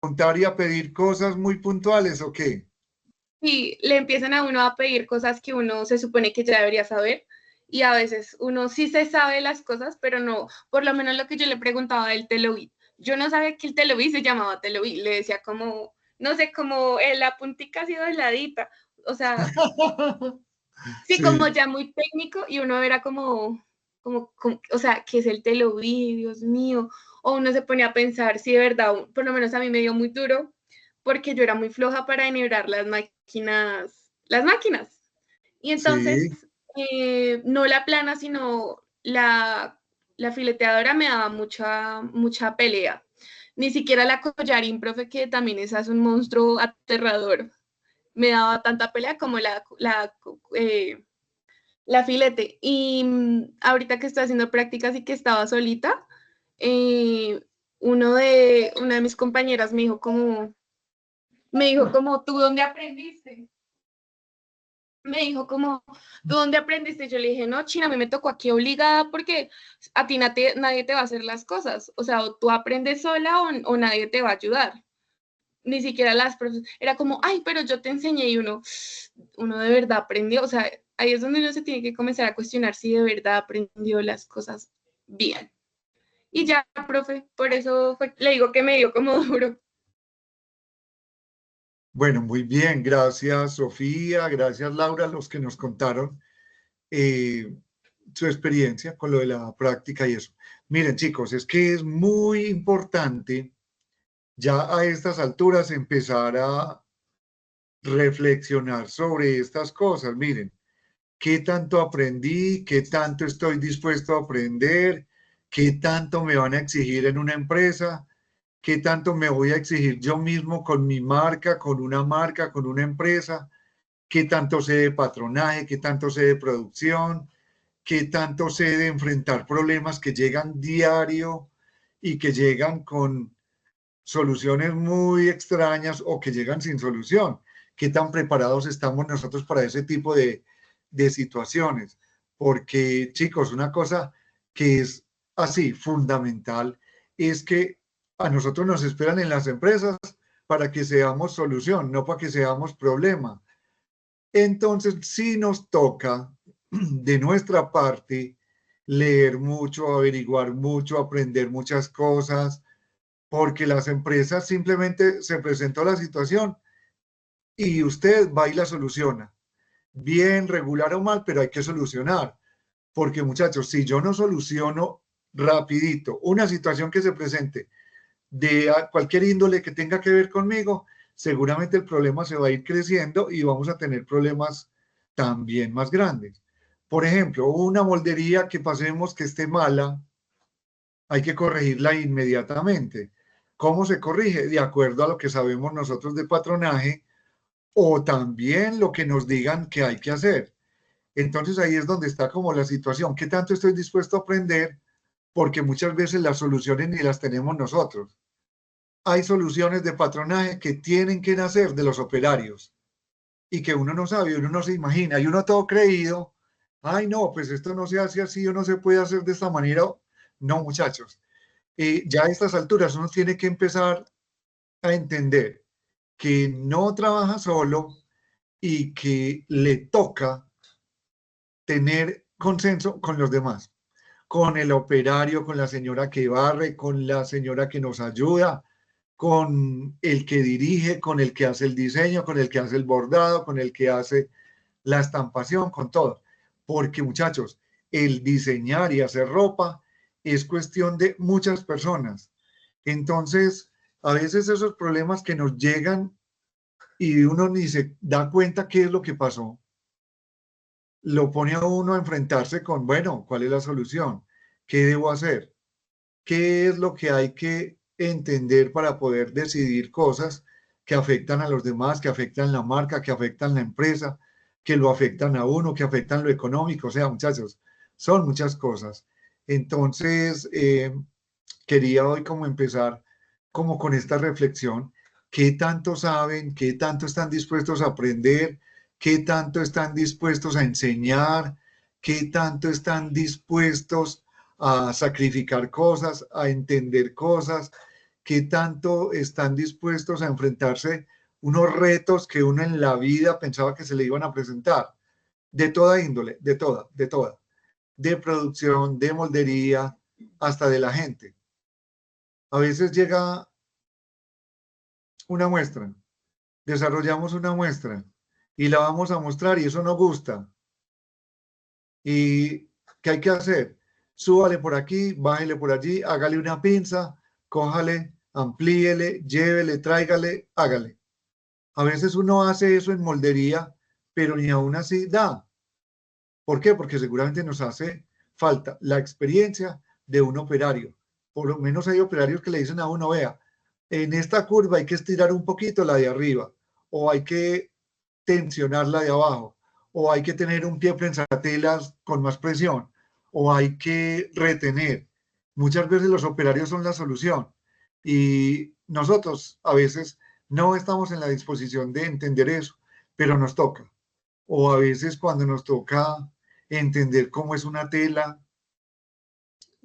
preguntar y a pedir cosas muy puntuales o qué? Y le empiezan a uno a pedir cosas que uno se supone que ya debería saber y a veces uno sí se sabe las cosas, pero no, por lo menos lo que yo le preguntaba del Teloví. Yo no sabía que el Teloví se llamaba Teloví, le decía como, no sé, como la puntica así dobladita, o sea, sí, como Sí, ya muy técnico y uno era como, o sea, ¿qué es el Teloví? Dios mío. O uno se ponía a pensar si de verdad, por lo menos a mí me dio muy duro, porque yo era muy floja para enhebrar las máquinas. Y entonces, sí, no la plana, sino la fileteadora me daba mucha pelea. Ni siquiera la collarín, profe, que también esa es un monstruo aterrador, me daba tanta pelea como la filete. Y ahorita que estoy haciendo prácticas y que estaba solita, eh, una de mis compañeras me dijo como, ¿tú dónde aprendiste? Me dijo como, ¿tú dónde aprendiste? Yo le dije, no, China, a mí me tocó aquí obligada porque a ti nadie te va a hacer las cosas. O sea, o tú aprendes sola o nadie te va a ayudar. Ni siquiera las profesoras. Era como, ay, pero yo te enseñé y uno de verdad aprendió. O sea, ahí es donde uno se tiene que comenzar a cuestionar si de verdad aprendió las cosas bien. Y ya, profe, por eso le digo que me dio como duro. bueno, muy bien, gracias Sofía, gracias Laura, los que nos contaron eh, su experiencia con lo de la práctica y eso. Miren chicos, es que es muy importante ya a estas alturas empezar a reflexionar sobre estas cosas. Miren, ¿qué tanto aprendí? ¿Qué tanto estoy dispuesto a aprender? ¿Qué tanto me van a exigir en una empresa? ¿Qué tanto me voy a exigir yo mismo con mi marca, con una empresa? ¿Qué tanto sé de patronaje? ¿Qué tanto sé de producción? ¿Qué tanto sé de enfrentar problemas que llegan diario y que llegan con soluciones muy extrañas o que llegan sin solución? ¿Qué tan preparados estamos nosotros para ese tipo de situaciones? Porque, chicos, una cosa que es así fundamental es que a nosotros nos esperan en las empresas para que seamos solución, no para que seamos problema. Entonces, sí nos toca de nuestra parte leer mucho, averiguar mucho, aprender muchas cosas, porque las empresas simplemente se presentó la situación y usted va y la soluciona. Bien, regular o mal, pero hay que solucionar. Porque muchachos, si yo no soluciono rapidito una situación que se presente de cualquier índole que tenga que ver conmigo, seguramente el problema se va a ir creciendo y vamos a tener problemas también más grandes. Por ejemplo, una moldería que pasemos que esté mala, hay que corregirla inmediatamente. ¿Cómo se corrige? De acuerdo a lo que sabemos nosotros de patronaje o también lo que nos digan que hay que hacer. Entonces ahí es donde está como la situación. ¿Qué tanto estoy dispuesto a aprender? Porque muchas veces las soluciones ni las tenemos nosotros. Hay soluciones de patronaje que tienen que nacer de los operarios y que uno no sabe, uno no se imagina, y uno todo creído, ay no, pues esto no se hace así o no se puede hacer de esta manera. No, muchachos, ya a estas alturas uno tiene que empezar a entender que no trabaja solo y que le toca tener consenso con los demás, con el operario, con la señora que barre, con la señora que nos ayuda, con el que dirige, con el que hace el diseño, con el que hace el bordado, con el que hace la estampación, con todo. Porque muchachos, el diseñar y hacer ropa es cuestión de muchas personas. Entonces, a veces esos problemas que nos llegan y uno ni se da cuenta qué es lo que pasó, lo pone a uno a enfrentarse con, bueno, ¿cuál es la solución? ¿Qué debo hacer? ¿Qué es lo que hay que entender para poder decidir cosas que afectan a los demás, que afectan la marca, que afectan la empresa, que lo afectan a uno, que afectan lo económico? O sea, muchachos, son muchas cosas. Entonces, quería hoy como empezar como con esta reflexión. ¿Qué tanto saben? ¿Qué tanto están dispuestos a aprender? ¿Qué tanto están dispuestos a enseñar? ¿Qué tanto están dispuestos a sacrificar cosas, a entender cosas? qué tanto están dispuestos a enfrentarse unos retos que uno en la vida pensaba que se le iban a presentar, de toda índole, de toda, de producción, de moldería, hasta de la gente. A veces llega una muestra, desarrollamos una muestra y la vamos a mostrar y eso no gusta. ¿Y qué hay que hacer? Súbale por aquí, bájele por allí, hágale una pinza, cójale, amplíele, llévele, tráigale, hágale. A veces uno hace eso en moldería, pero ni aún así da. ¿Por qué? Porque seguramente nos hace falta la experiencia de un operario. Por lo menos hay operarios que le dicen a uno, vea, en esta curva hay que estirar un poquito la de arriba, o hay que tensionar la de abajo, o hay que tener un pie prensatelas con más presión, o hay que retener. Muchas veces los operarios son la solución y nosotros a veces no estamos en la disposición de entender eso, pero nos toca. O a veces cuando nos toca entender cómo es una tela,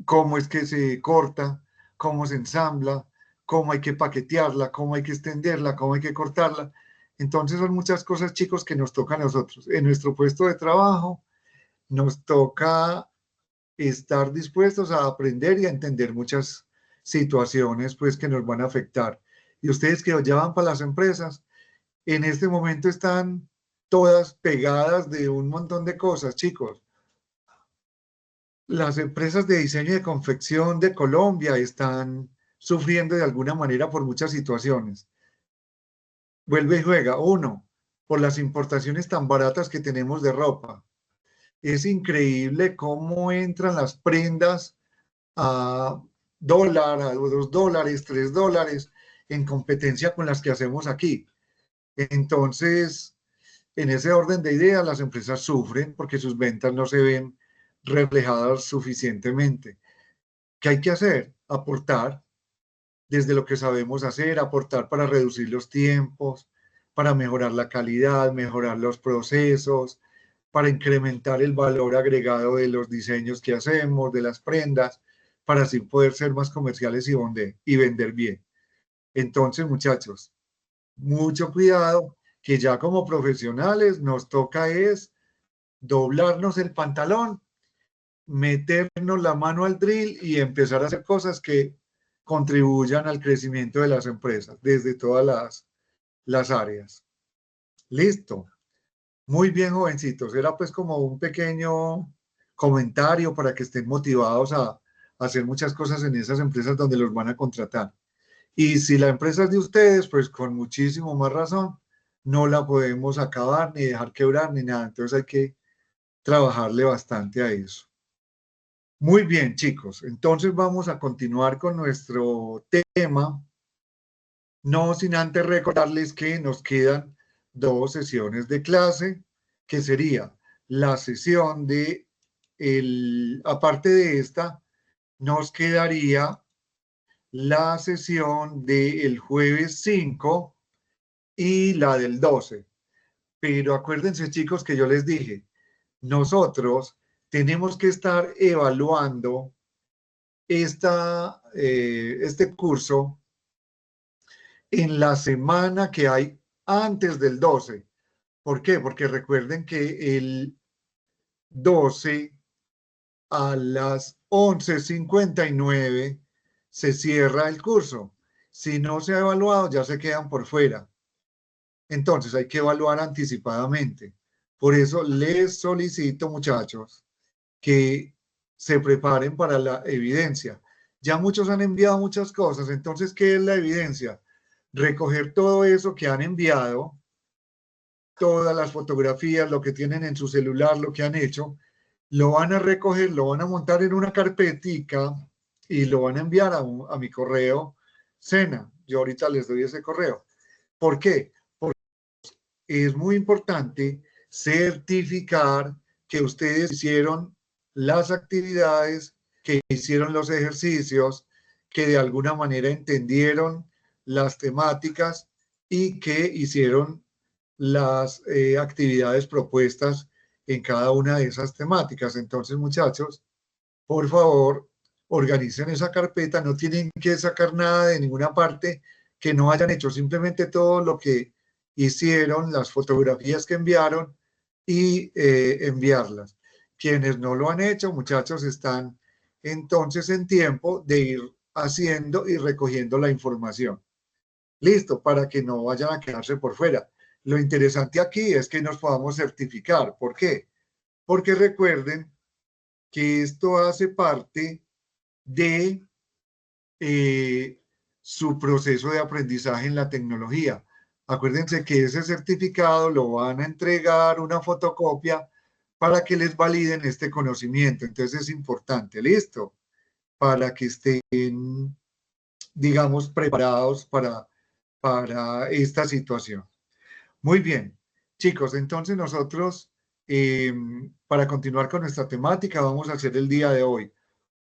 cómo es que se corta, cómo se ensambla, cómo hay que paquetearla, cómo hay que extenderla, cómo hay que cortarla. Entonces son muchas cosas, chicos, que nos toca a nosotros. En nuestro puesto de trabajo nos toca estar dispuestos a aprender y a entender muchas situaciones pues que nos van a afectar. Y ustedes que lo llevan para las empresas, en este momento están todas pegadas de un montón de cosas, chicos. Las empresas de diseño y de confección de Colombia están sufriendo de alguna manera por muchas situaciones. Vuelve y juega. Uno, por las importaciones tan baratas que tenemos de ropa. Es increíble cómo entran las prendas a dólar, a $2, $3, en competencia con las que hacemos aquí. Entonces, en ese orden de ideas, las empresas sufren porque sus ventas no se ven reflejadas suficientemente. ¿Qué hay que hacer? Aportar desde lo que sabemos hacer, aportar para reducir los tiempos, para mejorar la calidad, mejorar los procesos, para incrementar el valor agregado de los diseños que hacemos, de las prendas, para así poder ser más comerciales y vender bien. Entonces, muchachos, mucho cuidado, que ya como profesionales nos toca es doblarnos el pantalón, meternos la mano al drill y empezar a hacer cosas que contribuyan al crecimiento de las empresas desde todas las áreas. Listo. Muy bien, jovencitos. Era pues como un pequeño comentario para que estén motivados a hacer muchas cosas en esas empresas donde los van a contratar. Y si la empresa es de ustedes, pues con muchísimo más razón, no la podemos acabar ni dejar quebrar ni nada. Entonces hay que trabajarle bastante a eso. Muy bien, chicos. Entonces vamos a continuar con nuestro tema, no sin antes recordarles que nos quedan 2 sesiones de clase, que sería la sesión aparte de esta, nos quedaría la sesión del jueves 5 y la del 12. Pero acuérdense, chicos, que yo les dije, nosotros tenemos que estar evaluando este curso en la semana que hay antes del 12. ¿Por qué? Porque recuerden que el 12 a las 11:59 se cierra el curso. Si no se ha evaluado, ya se quedan por fuera. Entonces hay que evaluar anticipadamente. Por eso les solicito, muchachos, que se preparen para la evidencia. Ya muchos han enviado muchas cosas, entonces, ¿qué es la evidencia? Recoger todo eso que han enviado, todas las fotografías, lo que tienen en su celular, lo que han hecho, lo van a recoger, lo van a montar en una carpetica y lo van a enviar a mi correo Sena. Yo ahorita les doy ese correo. ¿Por qué? Porque es muy importante certificar que ustedes hicieron las actividades, que hicieron los ejercicios, que de alguna manera entendieron las temáticas y que hicieron las actividades propuestas en cada una de esas temáticas. Entonces, muchachos, por favor, organicen esa carpeta, no tienen que sacar nada de ninguna parte que no hayan hecho, simplemente todo lo que hicieron, las fotografías que enviaron y enviarlas. Quienes no lo han hecho, muchachos, están entonces en tiempo de ir haciendo y recogiendo la información. Listo, para que no vayan a quedarse por fuera. Lo interesante aquí es que nos podamos certificar. ¿Por qué? Porque recuerden que esto hace parte de su proceso de aprendizaje en la tecnología. Acuérdense que ese certificado lo van a entregar una fotocopia para que les validen este conocimiento. Entonces es importante, listo, para que estén, digamos, preparados para esta situación. Muy bien, chicos, entonces nosotros, para continuar con nuestra temática, vamos a hacer el día de hoy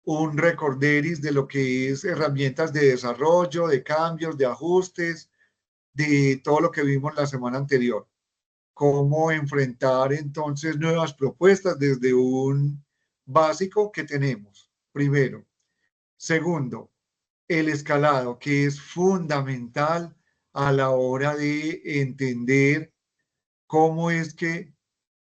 un recorderis de lo que es herramientas de desarrollo, de cambios, de ajustes, de todo lo que vimos la semana anterior. Cómo enfrentar entonces nuevas propuestas desde un básico que tenemos, primero. Segundo, el escalado, que es fundamental a la hora de entender cómo es que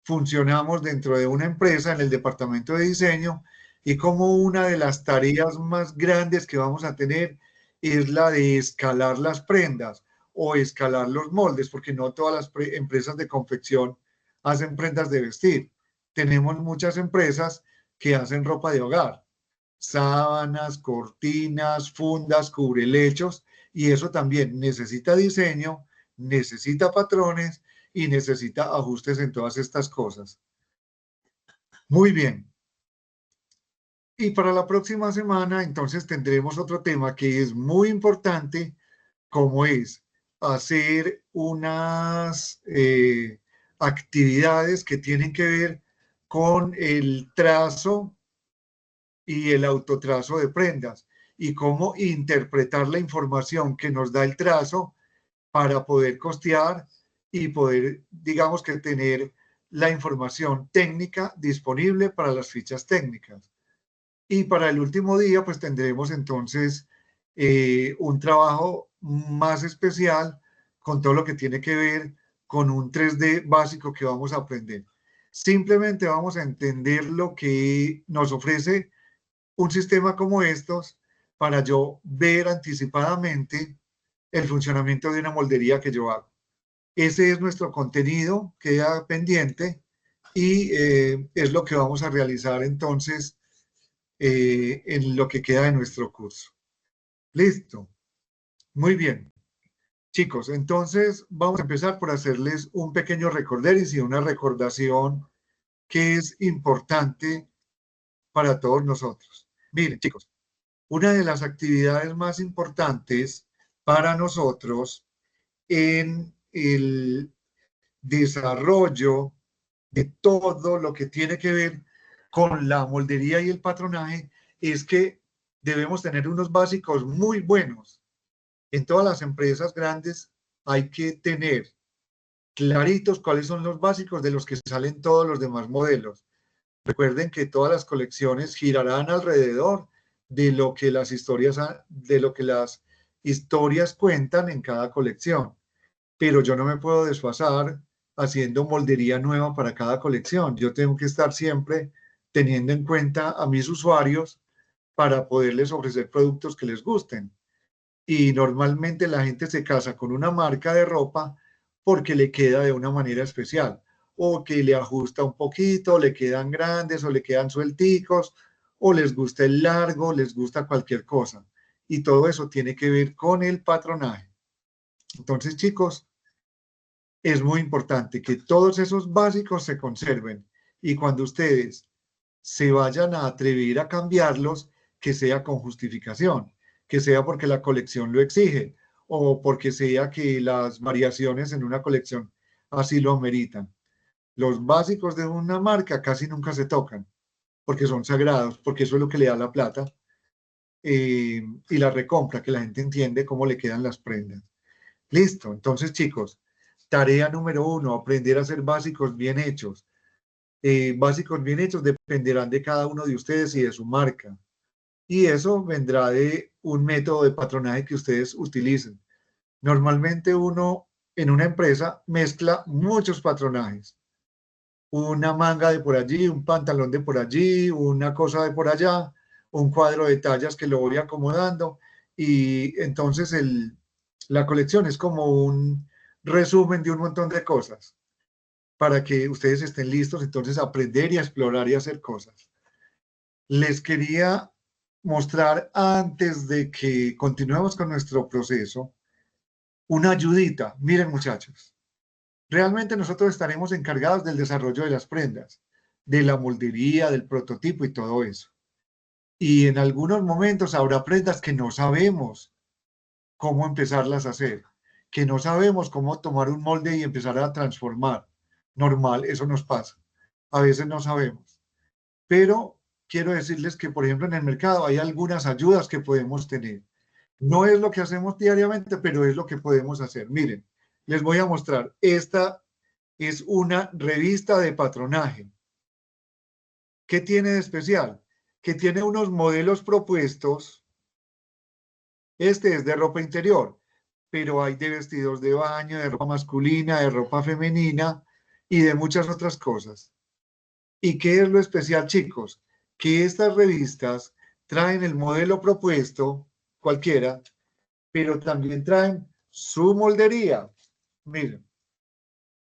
funcionamos dentro de una empresa en el departamento de diseño y cómo una de las tareas más grandes que vamos a tener es la de escalar las prendas o escalar los moldes, porque no todas las empresas de confección hacen prendas de vestir. Tenemos muchas empresas que hacen ropa de hogar, sábanas, cortinas, fundas, cubrelechos, y eso también necesita diseño, necesita patrones y necesita ajustes en todas estas cosas. Muy bien. Y para la próxima semana, entonces tendremos otro tema que es muy importante, como es hacer unas actividades que tienen que ver con el trazo y el autotrazo de prendas y cómo interpretar la información que nos da el trazo para poder costear y poder, digamos que tener la información técnica disponible para las fichas técnicas. Y para el último día, pues tendremos entonces un trabajo más especial con todo lo que tiene que ver con un 3D básico que vamos a aprender. Simplemente vamos a entender lo que nos ofrece un sistema como estos para yo ver anticipadamente el funcionamiento de una moldería que yo hago. Ese es nuestro contenido, queda pendiente y es lo que vamos a realizar entonces en lo que queda de nuestro curso. Listo. Muy bien. Chicos, entonces vamos a empezar por hacerles un pequeño recorderis y una recordación que es importante para todos nosotros. Miren, chicos, una de las actividades más importantes para nosotros en el desarrollo de todo lo que tiene que ver con la moldería y el patronaje es que debemos tener unos básicos muy buenos. En todas las empresas grandes hay que tener claritos cuáles son los básicos de los que salen todos los demás modelos. Recuerden que todas las colecciones girarán alrededor de lo que las historias cuentan en cada colección. Pero yo no me puedo desfasar haciendo moldería nueva para cada colección. Yo tengo que estar siempre teniendo en cuenta a mis usuarios para poderles ofrecer productos que les gusten. Y normalmente la gente se casa con una marca de ropa porque le queda de una manera especial o que le ajusta un poquito, le quedan grandes o le quedan suelticos o les gusta el largo, les gusta cualquier cosa. Y todo eso tiene que ver con el patronaje. Entonces, chicos, es muy importante que todos esos básicos se conserven y cuando ustedes se vayan a atrever a cambiarlos, que sea con justificación, que sea porque la colección lo exige o porque sea que las variaciones en una colección así lo ameritan. Los básicos de una marca casi nunca se tocan porque son sagrados, porque eso es lo que le da la plata y la recompra, que la gente entiende cómo le quedan las prendas. Listo, entonces chicos, tarea número 1, aprender a hacer básicos bien hechos. Básicos bien hechos dependerán de cada uno de ustedes y de su marca. y eso vendrá de un método de patronaje que ustedes utilicen. Normalmente uno en una empresa mezcla muchos patronajes. Una manga de por allí, un pantalón de por allí, una cosa de por allá, un cuadro de tallas que lo voy acomodando y entonces la colección es como un resumen de un montón de cosas para que ustedes estén listos entonces a aprender y a explorar y a hacer cosas. Les quería mostrar antes de que continuemos con nuestro proceso una ayudita. Miren muchachos, realmente nosotros estaremos encargados del desarrollo de las prendas, de la moldería, del prototipo y todo eso. Y en algunos momentos habrá prendas que no sabemos cómo empezarlas a hacer, que no sabemos cómo tomar un molde y empezar a transformar. Normal, eso nos pasa. A veces no sabemos. Pero quiero decirles que, por ejemplo, en el mercado hay algunas ayudas que podemos tener. No es lo que hacemos diariamente, pero es lo que podemos hacer. Miren, les voy a mostrar. Esta es una revista de patronaje. ¿Qué tiene de especial? Que tiene unos modelos propuestos. Este es de ropa interior, pero hay de vestidos de baño, de ropa masculina, de ropa femenina y de muchas otras cosas. ¿Y qué es lo especial, chicos? Que estas revistas traen el modelo propuesto, cualquiera, pero también traen su moldería. Miren,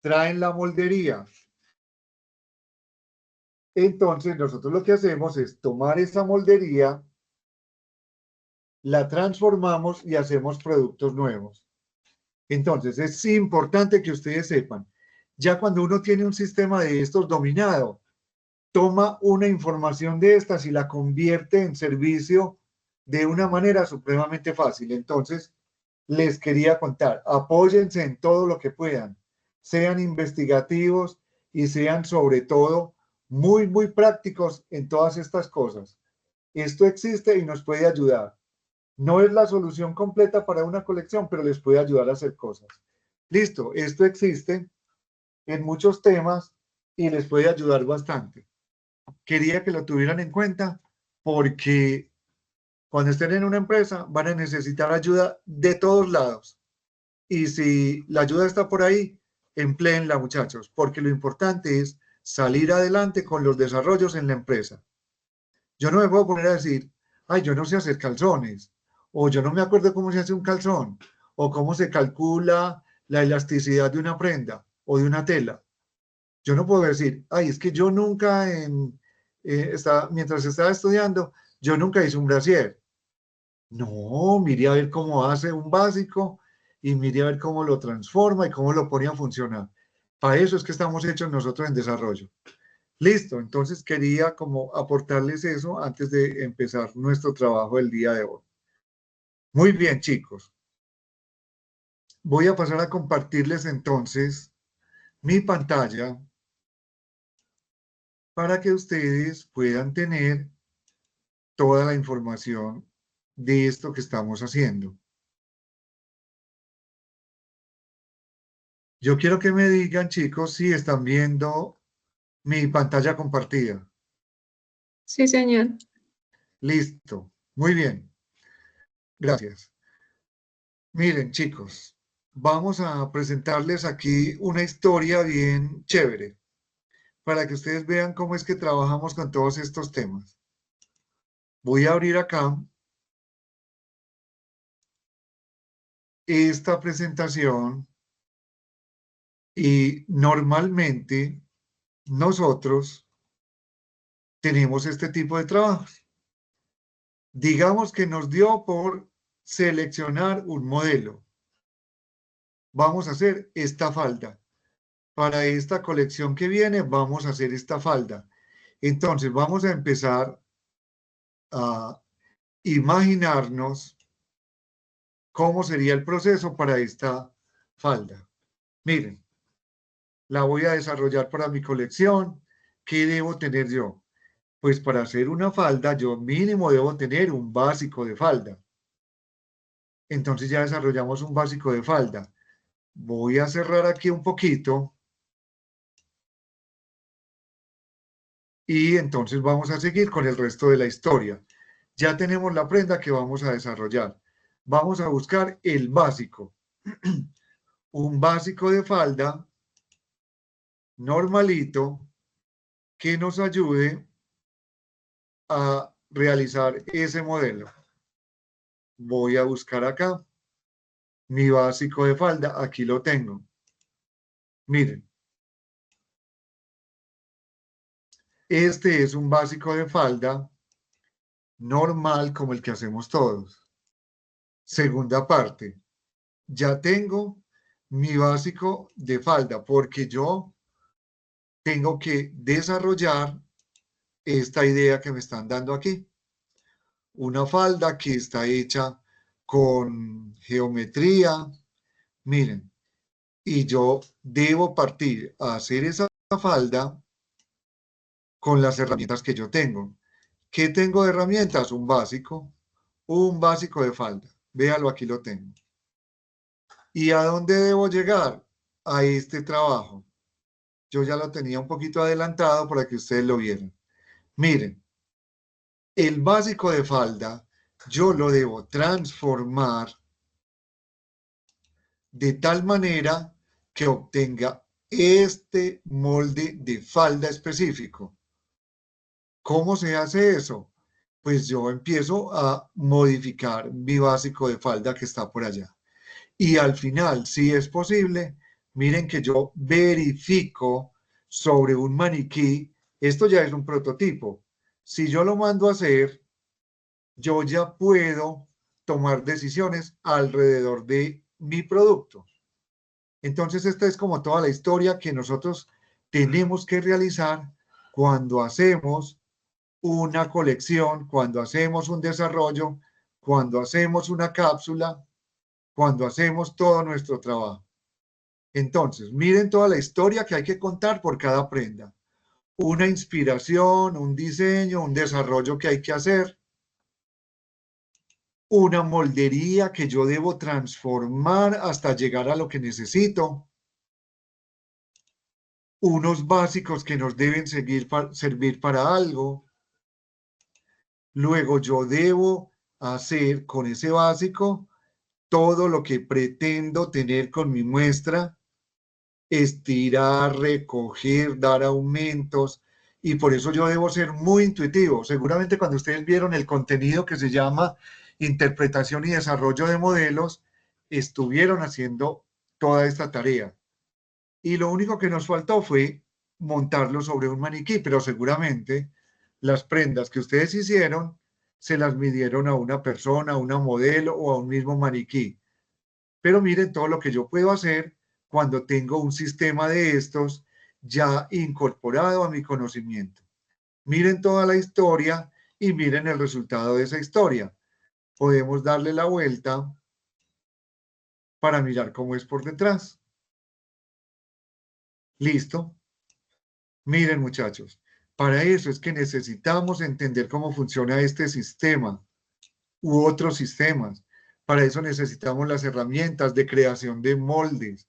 traen la moldería. Entonces, nosotros lo que hacemos es tomar esa moldería, la transformamos y hacemos productos nuevos. Entonces, es importante que ustedes sepan, ya cuando uno tiene un sistema de estos dominado, toma una información de estas y la convierte en servicio de una manera supremamente fácil. Entonces, les quería contar, apóyense en todo lo que puedan, sean investigativos y sean sobre todo muy, muy prácticos en todas estas cosas. Esto existe y nos puede ayudar. No es la solución completa para una colección, pero les puede ayudar a hacer cosas. Listo, esto existe en muchos temas y les puede ayudar bastante. Quería que lo tuvieran en cuenta porque cuando estén en una empresa van a necesitar ayuda de todos lados. Y si la ayuda está por ahí, empleenla, muchachos, porque lo importante es salir adelante con los desarrollos en la empresa. Yo no me puedo poner a decir, ay, yo no sé hacer calzones, o yo no me acuerdo cómo se hace un calzón, o cómo se calcula la elasticidad de una prenda o de una tela. Yo no puedo decir, ay, es que yo nunca, mientras estaba estudiando, yo nunca hice un brasier. No, mire a ver cómo hace un básico y mire a ver cómo lo transforma y cómo lo pone a funcionar. Para eso es que estamos hechos nosotros en desarrollo. Listo, entonces quería como aportarles eso antes de empezar nuestro trabajo el día de hoy. Muy bien, chicos. Voy a pasar a compartirles entonces mi pantalla para que ustedes puedan tener toda la información de esto que estamos haciendo. Yo quiero que me digan, chicos, si están viendo mi pantalla compartida. Sí, señor. Listo. Muy bien. Gracias. Miren, chicos, vamos a presentarles aquí una historia bien chévere para que ustedes vean cómo es que trabajamos con todos estos temas. Voy a abrir acá esta presentación y normalmente nosotros tenemos este tipo de trabajos. Digamos que nos dio por seleccionar un modelo. Vamos a hacer esta falda. Para esta colección que viene vamos a hacer esta falda. Entonces vamos a empezar a imaginarnos cómo sería el proceso para esta falda. Miren, la voy a desarrollar para mi colección. ¿Qué debo tener yo? Pues para hacer una falda yo mínimo debo tener un básico de falda. Entonces ya desarrollamos un básico de falda. Voy a cerrar aquí un poquito y entonces vamos a seguir con el resto de la historia. Ya tenemos la prenda que vamos a desarrollar. Vamos a buscar el básico. Un básico de falda normalito que nos ayude a realizar ese modelo. Voy a buscar acá mi básico de falda. Aquí lo tengo. Miren. Este es un básico de falda normal como el que hacemos todos. Segunda parte. Ya tengo mi básico de falda porque yo tengo que desarrollar esta idea que me están dando aquí. Una falda que está hecha con geometría. Miren, y yo debo partir a hacer esa falda con las herramientas que yo tengo. ¿Qué tengo de herramientas? Un básico de falda. Véalo, aquí lo tengo. ¿Y a dónde debo llegar? A este trabajo. Yo ya lo tenía un poquito adelantado para que ustedes lo vieran. Miren, el básico de falda yo lo debo transformar de tal manera que obtenga este molde de falda específico. ¿Cómo se hace eso? Pues yo empiezo a modificar mi básico de falda que está por allá. Y al final, si es posible, miren que yo verifico sobre un maniquí, esto ya es un prototipo. Si yo lo mando a hacer, yo ya puedo tomar decisiones alrededor de mi producto. Entonces, esta es como toda la historia que nosotros tenemos que realizar cuando hacemos una colección, cuando hacemos un desarrollo, cuando hacemos una cápsula, cuando hacemos todo nuestro trabajo. Entonces, miren toda la historia que hay que contar por cada prenda. Una inspiración, un diseño, un desarrollo que hay que hacer, una moldería que yo debo transformar hasta llegar a lo que necesito, unos básicos que nos deben servir para algo. Luego yo debo hacer con ese básico todo lo que pretendo tener con mi muestra, estirar, recoger, dar aumentos, y por eso yo debo ser muy intuitivo. Seguramente cuando ustedes vieron el contenido que se llama interpretación y desarrollo de modelos, estuvieron haciendo toda esta tarea. Y lo único que nos faltó fue montarlo sobre un maniquí, pero seguramente las prendas que ustedes hicieron se las midieron a una persona, a una modelo o a un mismo maniquí. Pero miren todo lo que yo puedo hacer cuando tengo un sistema de estos ya incorporado a mi conocimiento. Miren toda la historia y miren el resultado de esa historia. Podemos darle la vuelta para mirar cómo es por detrás. ¿Listo? Miren, muchachos, para eso es que necesitamos entender cómo funciona este sistema u otros sistemas. Para eso necesitamos las herramientas de creación de moldes,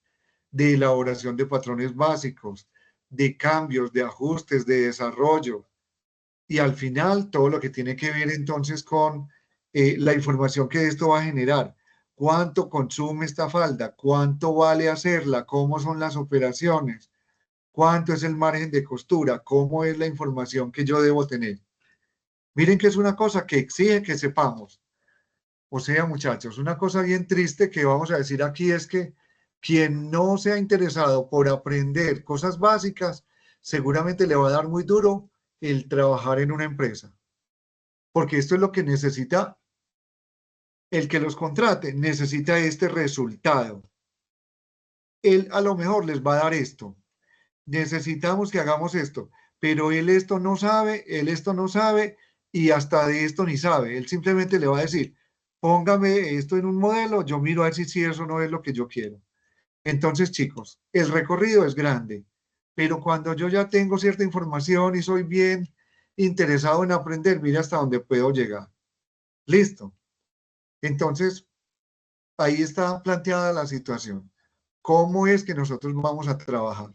de elaboración de patrones básicos, de cambios, de ajustes, de desarrollo. Y al final, todo lo que tiene que ver entonces con la información que esto va a generar. ¿Cuánto consume esta falda? ¿Cuánto vale hacerla? ¿Cómo son las operaciones? ¿Cuánto es el margen de costura? ¿Cómo es la información que yo debo tener? Miren que es una cosa que exige que sepamos. O sea, muchachos, una cosa bien triste que vamos a decir aquí es que quien no se ha interesado por aprender cosas básicas, seguramente le va a dar muy duro el trabajar en una empresa. Porque esto es lo que necesita el que los contrate, necesita este resultado. Él a lo mejor les va a dar esto. Necesitamos que hagamos esto, pero él esto no sabe, él esto no sabe y hasta de esto ni sabe. Él simplemente le va a decir, póngame esto en un modelo, yo miro a ver si eso no es lo que yo quiero. Entonces, chicos, el recorrido es grande, pero cuando yo ya tengo cierta información y soy bien interesado en aprender, mira hasta dónde puedo llegar. Listo. Entonces, ahí está planteada la situación. ¿Cómo es que nosotros vamos a trabajar?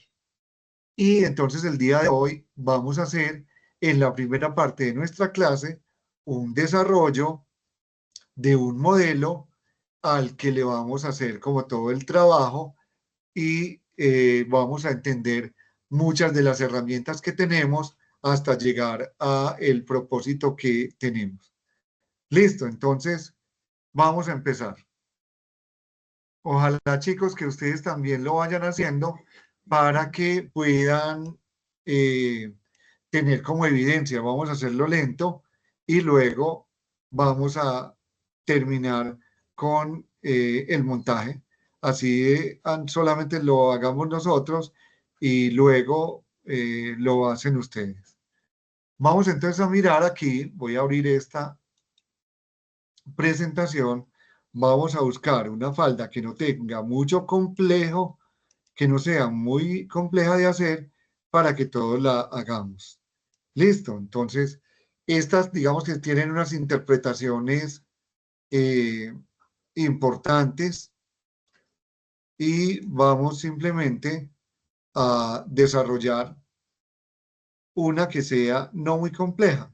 Y entonces el día de hoy vamos a hacer en la primera parte de nuestra clase un desarrollo de un modelo al que le vamos a hacer como todo el trabajo y vamos a entender muchas de las herramientas que tenemos hasta llegar a el propósito que tenemos. Listo, entonces vamos a empezar. Ojalá, chicos, que ustedes también lo vayan haciendo para que puedan tener como evidencia. Vamos a hacerlo lento y luego vamos a terminar con el montaje. Así solamente lo hagamos nosotros y luego lo hacen ustedes. Vamos entonces a mirar aquí. Voy a abrir esta presentación. Vamos a buscar una falda que no tenga mucho complejo, que no sea muy compleja de hacer para que todos la hagamos. Listo, entonces, estas digamos que tienen unas interpretaciones importantes y vamos simplemente a desarrollar una que sea no muy compleja.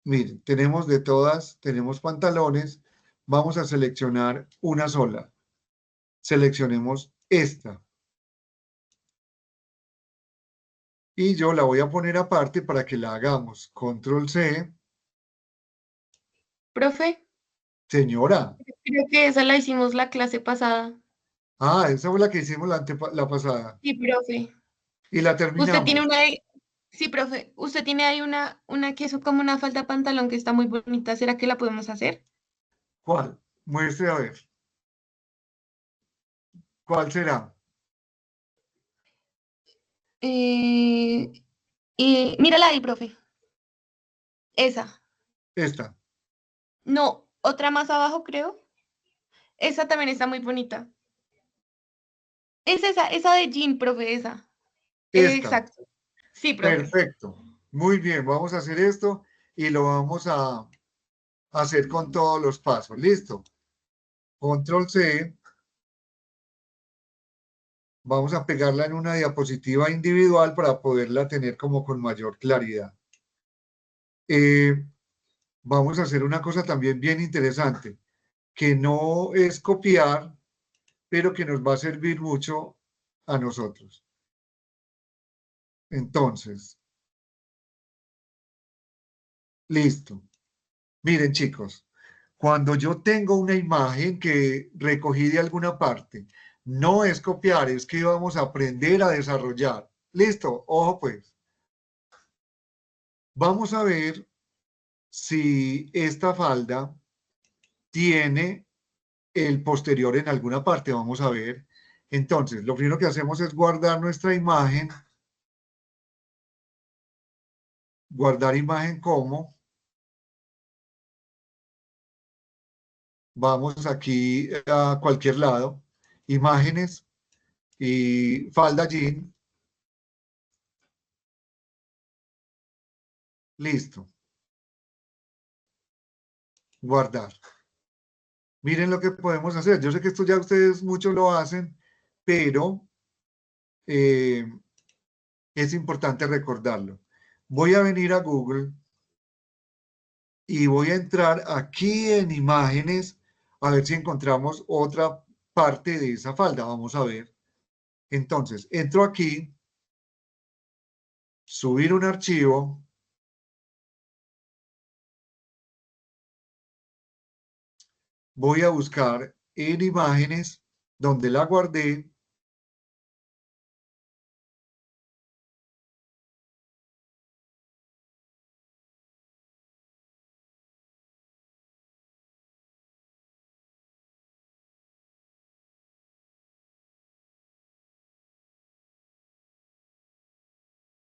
Miren, tenemos de todas, tenemos pantalones, vamos a seleccionar una sola. Seleccionemos esta. Y yo la voy a poner aparte para que la hagamos. Control C. Profe, Señora. creo que esa la hicimos la clase pasada. Ah, esa fue la que hicimos la pasada. Sí, profe. Y la Usted tiene terminamos. una, sí, profe, usted tiene ahí una que es como una falda pantalón que está muy bonita. ¿Será que la podemos hacer? ¿Cuál? Muestre a ver. ¿Cuál será? Eh, y mírala ahí, profe. Esa. Esta. No, otra más abajo, creo. Esa también está muy bonita. Es esa de jean, profe, esa. Esta. Exacto. Sí, profe. Perfecto. Muy bien, vamos a hacer esto y lo vamos a hacer con todos los pasos. Listo. Control C. Vamos a pegarla en una diapositiva individual para poderla tener como con mayor claridad. Vamos a hacer una cosa también bien interesante, que no es copiar, pero que nos va a servir mucho a nosotros. Entonces, listo. Miren, chicos, cuando yo tengo una imagen que recogí de alguna parte, no es copiar, es que vamos a aprender a desarrollar. Listo, ojo pues. Vamos a ver si esta falda tiene el posterior en alguna parte. Vamos a ver. Entonces, lo primero que hacemos es guardar nuestra imagen. Guardar imagen como. Vamos aquí a cualquier lado. Imágenes y falda jean. Listo. Guardar. Miren lo que podemos hacer. Yo sé que esto ya ustedes muchos lo hacen, pero eh, es importante recordarlo. Voy a venir a Google y voy a entrar aquí en imágenes a ver si encontramos otra parte de esa falda. Vamos a ver. Entonces, entro aquí, subir un archivo, voy a buscar en imágenes donde la guardé.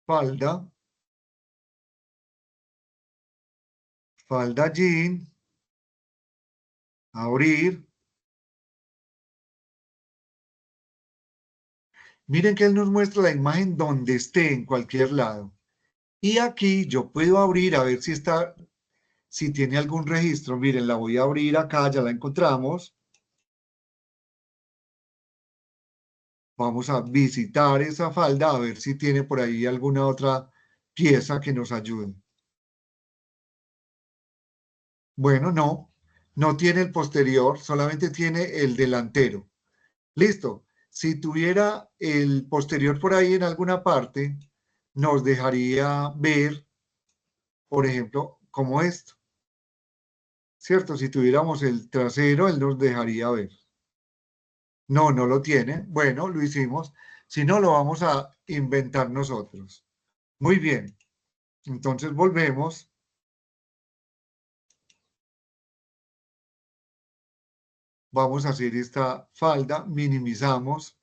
Falda, falda jean, abrir. Miren que él nos muestra la imagen donde esté, en cualquier lado. Y aquí yo puedo abrir a ver si está, si tiene algún registro. Miren, la voy a abrir acá, ya la encontramos. Vamos a visitar esa falda a ver si tiene por ahí alguna otra pieza que nos ayude. Bueno, no, no tiene el posterior, solamente tiene el delantero. Listo. Si tuviera el posterior por ahí en alguna parte, nos dejaría ver, por ejemplo, como esto, ¿cierto? Si tuviéramos el trasero, él nos dejaría ver. No, no lo tiene. Bueno, lo hicimos. Si no, lo vamos a inventar nosotros. Muy bien. Entonces volvemos. Vamos a hacer esta falda, minimizamos.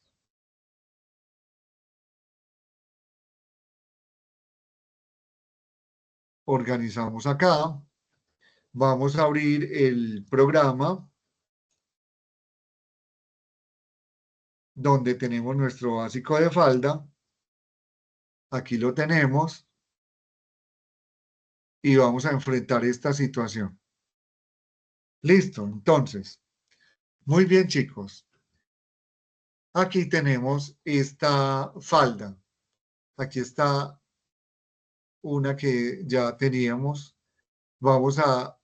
Organizamos acá. Vamos a abrir el programa donde tenemos nuestro básico de falda. Aquí lo tenemos y vamos a enfrentar esta situación. Listo, entonces, muy bien chicos. Aquí tenemos esta falda. Aquí está una que ya teníamos. Vamos a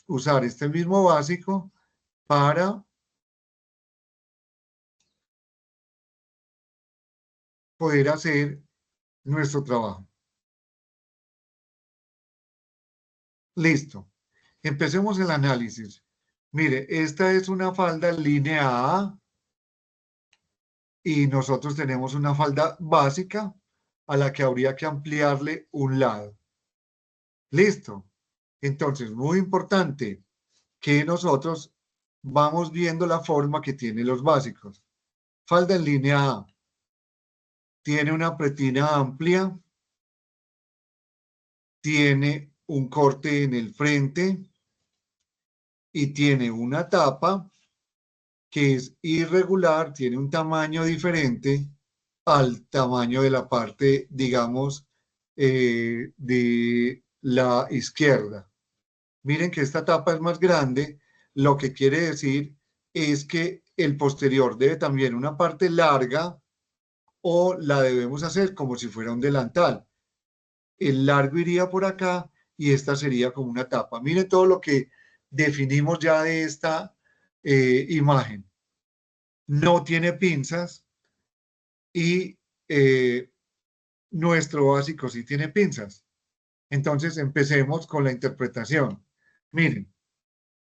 usar este mismo básico para poder hacer nuestro trabajo. Listo. Empecemos el análisis. Mire, esta es una falda línea A y nosotros tenemos una falda básica a la que habría que ampliarle un lado. Listo. Entonces, muy importante que nosotros vamos viendo la forma que tienen los básicos. Falda en línea A. Tiene una pretina amplia, tiene un corte en el frente y tiene una tapa que es irregular, tiene un tamaño diferente al tamaño de la parte, digamos, de la izquierda. Miren que esta tapa es más grande, lo que quiere decir es que el posterior debe también una parte larga o la debemos hacer como si fuera un delantal. El largo iría por acá y esta sería como una tapa. Miren todo lo que definimos ya de esta imagen. No tiene pinzas y nuestro básico sí tiene pinzas. Entonces empecemos con la interpretación. Miren,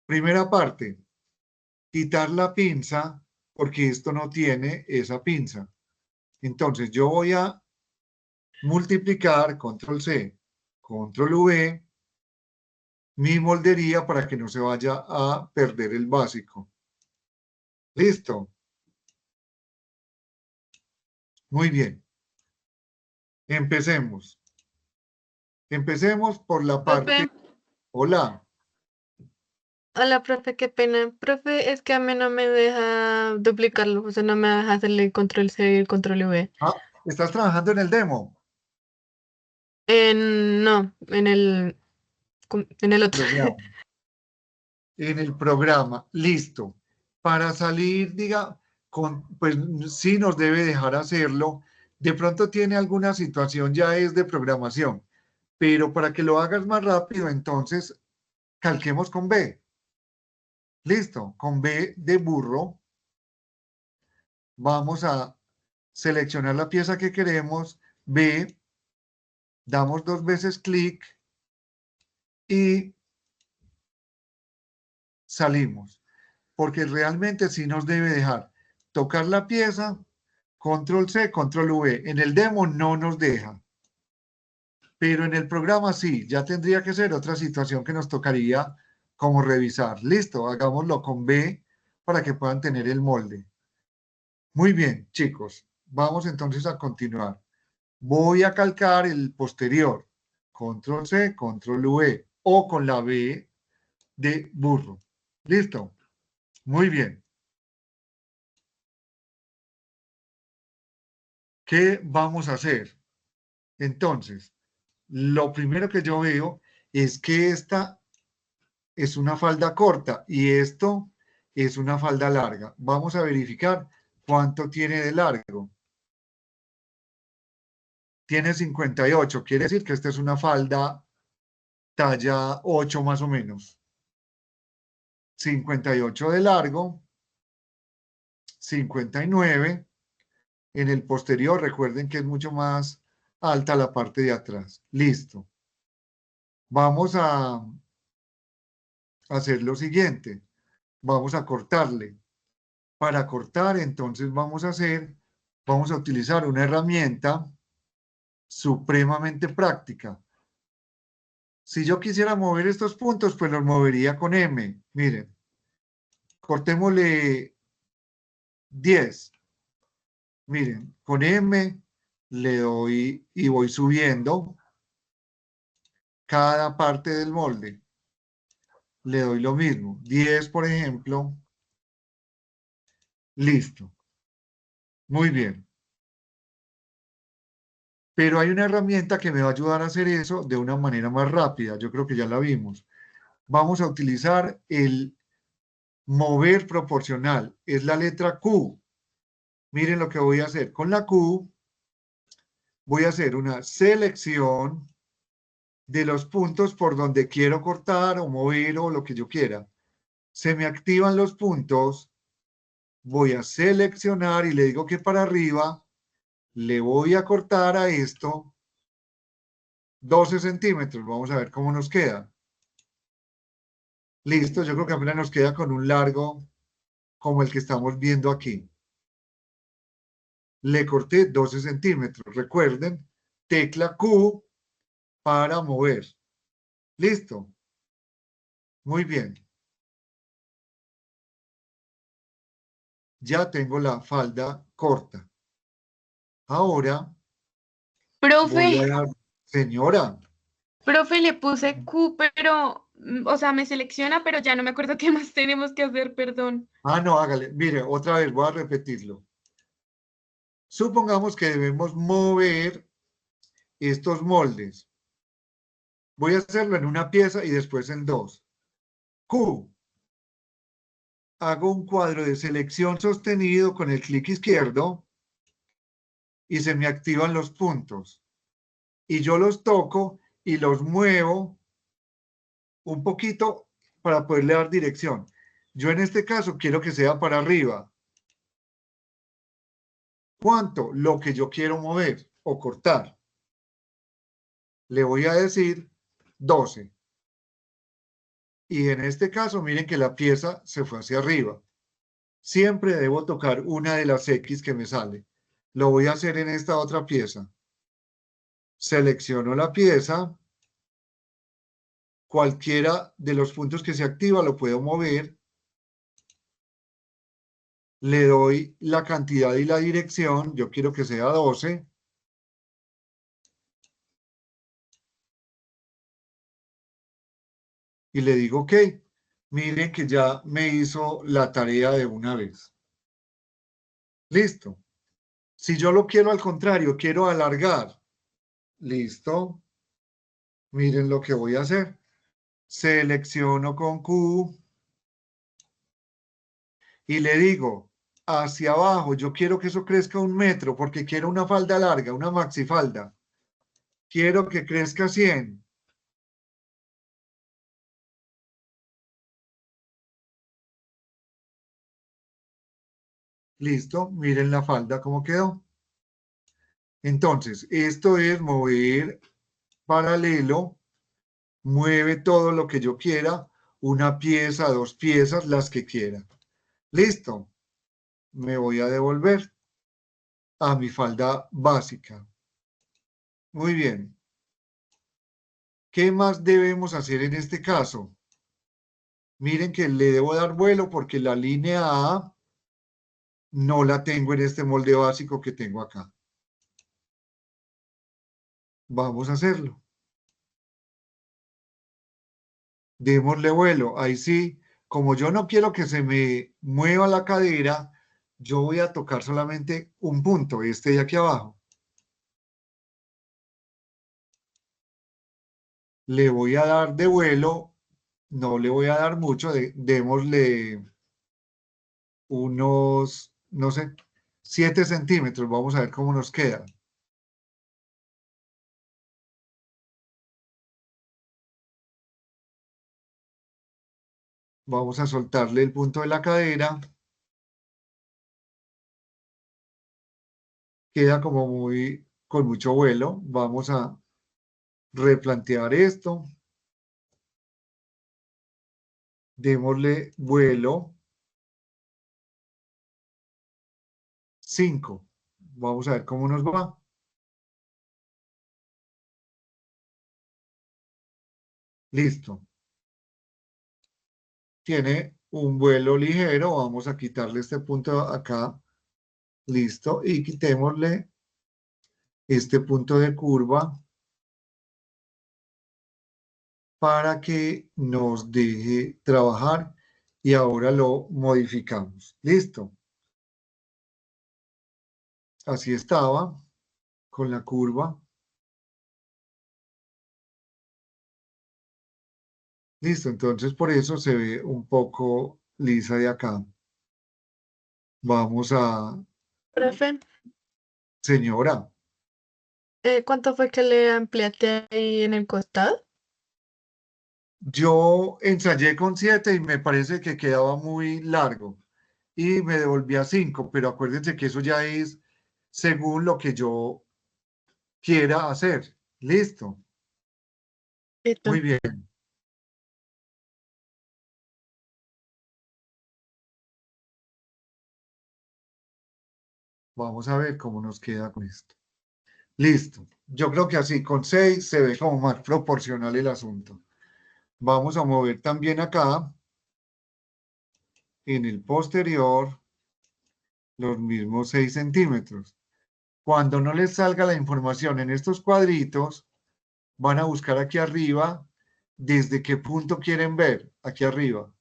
primera parte, quitar la pinza porque esto no tiene esa pinza. Entonces yo voy a multiplicar, control C, control V, mi moldería para que no se vaya a perder el básico. Listo. Muy bien. Empecemos. Empecemos por la parte... Profe, Hola. hola, profe, qué pena. Profe, es que a mí no me deja duplicarlo, o sea, no me deja hacerle control C y control V. Ah, ¿estás trabajando en el demo? No, en el otro. Programa. En el programa. Listo. Para salir, diga, pues sí nos debe dejar hacerlo. De pronto tiene alguna situación, ya es de programación, pero para que lo hagas más rápido, entonces calquemos con B. Listo, con B de burro. Vamos a seleccionar la pieza que queremos, B, damos 2 veces clic y salimos, porque realmente sí nos debe dejar tocar la pieza, control C, control V. En el demo no nos deja, pero en el programa sí, ya tendría que ser otra situación que nos tocaría como revisar. Listo, hagámoslo con B para que puedan tener el molde. Muy bien, chicos, vamos entonces a continuar. Voy a calcar el posterior, control C, control V, o con la B de burro. ¿Listo? Muy bien. ¿Qué vamos a hacer? Entonces, lo primero que yo veo es que esta es una falda corta y esto es una falda larga. Vamos a verificar cuánto tiene de largo. Tiene 58, quiere decir que esta es una falda talla 8 más o menos. 58 de largo, 59. En el posterior, recuerden que es mucho más alta la parte de atrás. Listo. Vamos a hacer lo siguiente. Vamos a cortarle. Para cortar, entonces vamos a utilizar una herramienta supremamente práctica. Si yo quisiera mover estos puntos, pues los movería con M. Miren, cortémosle 10. Miren, con M le doy y voy subiendo cada parte del molde. Le doy lo mismo. 10, por ejemplo. Listo. Muy bien. Pero hay una herramienta que me va a ayudar a hacer eso de una manera más rápida. Yo creo que ya la vimos. Vamos a utilizar el mover proporcional. Es la letra Q. Miren lo que voy a hacer. Con la Q voy a hacer una selección de los puntos por donde quiero cortar o mover o lo que yo quiera. Se me activan los puntos. Voy a seleccionar y le digo que para arriba le voy a cortar a esto 12 centímetros. Vamos a ver cómo nos queda. Listo, yo creo que apenas nos queda con un largo como el que estamos viendo aquí. Le corté 12 centímetros. Recuerden, tecla Q para mover. Listo. Muy bien. Ya tengo la falda corta. Ahora voy a Profe, dar, señora. profe, le puse Q, pero, o sea, me selecciona, pero ya no me acuerdo qué más tenemos que hacer, perdón. Ah, no, hágale. Mire, otra vez voy a repetirlo. Supongamos que debemos mover estos moldes. Voy a hacerlo en una pieza y después en dos. Q. Hago un cuadro de selección sostenido con el clic izquierdo y se me activan los puntos. Y yo los toco y los muevo un poquito para poderle dar dirección. Yo en este caso quiero que sea para arriba. ¿Cuánto? Lo que yo quiero mover o cortar. Le voy a decir 12. Y en este caso, miren que la pieza se fue hacia arriba. Siempre debo tocar una de las X que me sale. Lo voy a hacer en esta otra pieza. Selecciono la pieza. Cualquiera de los puntos que se activa lo puedo mover. Le doy la cantidad y la dirección. Yo quiero que sea 12. Y le digo OK. Miren que ya me hizo la tarea de una vez. Listo. Si yo lo quiero al contrario, quiero alargar. Listo. Miren lo que voy a hacer. Selecciono con Q y le digo hacia abajo. Yo quiero que eso crezca 1 metro porque quiero una falda larga, una maxifalda. Quiero que crezca 100. Listo. Miren la falda cómo quedó. Entonces, esto es mover paralelo. Mueve todo lo que yo quiera. Una pieza, 2 piezas, las que quiera. Listo. Me voy a devolver a mi falda básica. Muy bien. ¿Qué más debemos hacer en este caso? Miren que le debo dar vuelo porque la línea A no la tengo en este molde básico que tengo acá. Vamos a hacerlo. Démosle vuelo. Ahí sí, como yo no quiero que se me mueva la cadera, yo voy a tocar solamente un punto, este de aquí abajo. Le voy a dar de vuelo, no le voy a dar mucho, démosle unos, no sé, 7 centímetros. Vamos a ver cómo nos queda. Vamos a soltarle el punto de la cadera. Queda como con mucho vuelo. Vamos a replantear esto. Démosle vuelo 5. Vamos a ver cómo nos va. Listo. Tiene un vuelo ligero. Vamos a quitarle este punto acá. Listo. Y quitémosle este punto de curva para que nos deje trabajar. Y ahora lo modificamos. Listo. Así estaba con la curva. Listo, entonces por eso se ve un poco lisa de acá. Vamos a, Profe, señora, ¿cuánto fue que le ampliaste ahí en el costado? yo ensayé con 7 y me parece que quedaba muy largo y me devolví a 5, pero acuérdense que eso ya es según lo que yo quiera hacer. Listo, muy Listo. bien. Vamos a ver cómo nos queda con esto. Listo. Yo creo que así con 6 se ve como más proporcional el asunto. Vamos a mover también acá en el posterior los mismos 6 centímetros. Cuando no les salga la información en estos cuadritos, van a buscar aquí arriba desde qué punto quieren ver, aquí arriba.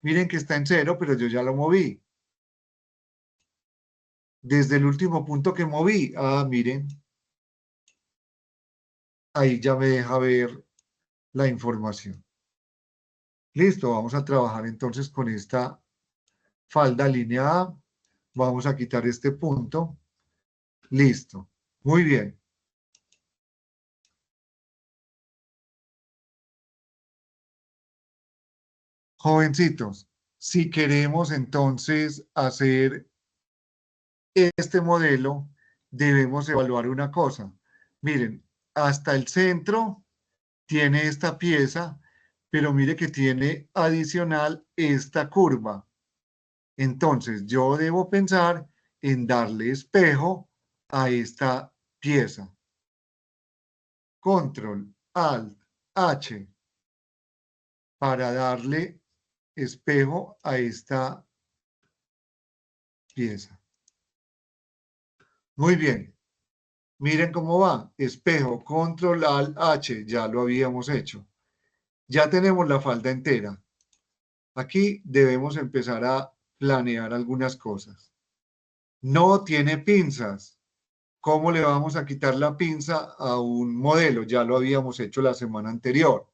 Miren que está en 0, pero yo ya lo moví. Desde el último punto que moví, miren, ahí ya me deja ver la información. Listo, vamos a trabajar entonces con esta falda alineada. Vamos a quitar este punto. Listo, muy bien. Jovencitos, si queremos entonces hacer este modelo, debemos evaluar una cosa. Miren, hasta el centro tiene esta pieza, pero mire que tiene adicional esta curva. Entonces, yo debo pensar en darle espejo a esta pieza. Control, Alt, H, para darle espejo a esta pieza. Muy bien. Miren cómo va. Espejo, control, alt, H. Ya lo habíamos hecho. Ya tenemos la falda entera. Aquí debemos empezar a planear algunas cosas. No tiene pinzas. ¿Cómo le vamos a quitar la pinza a un modelo? Ya lo habíamos hecho la semana anterior.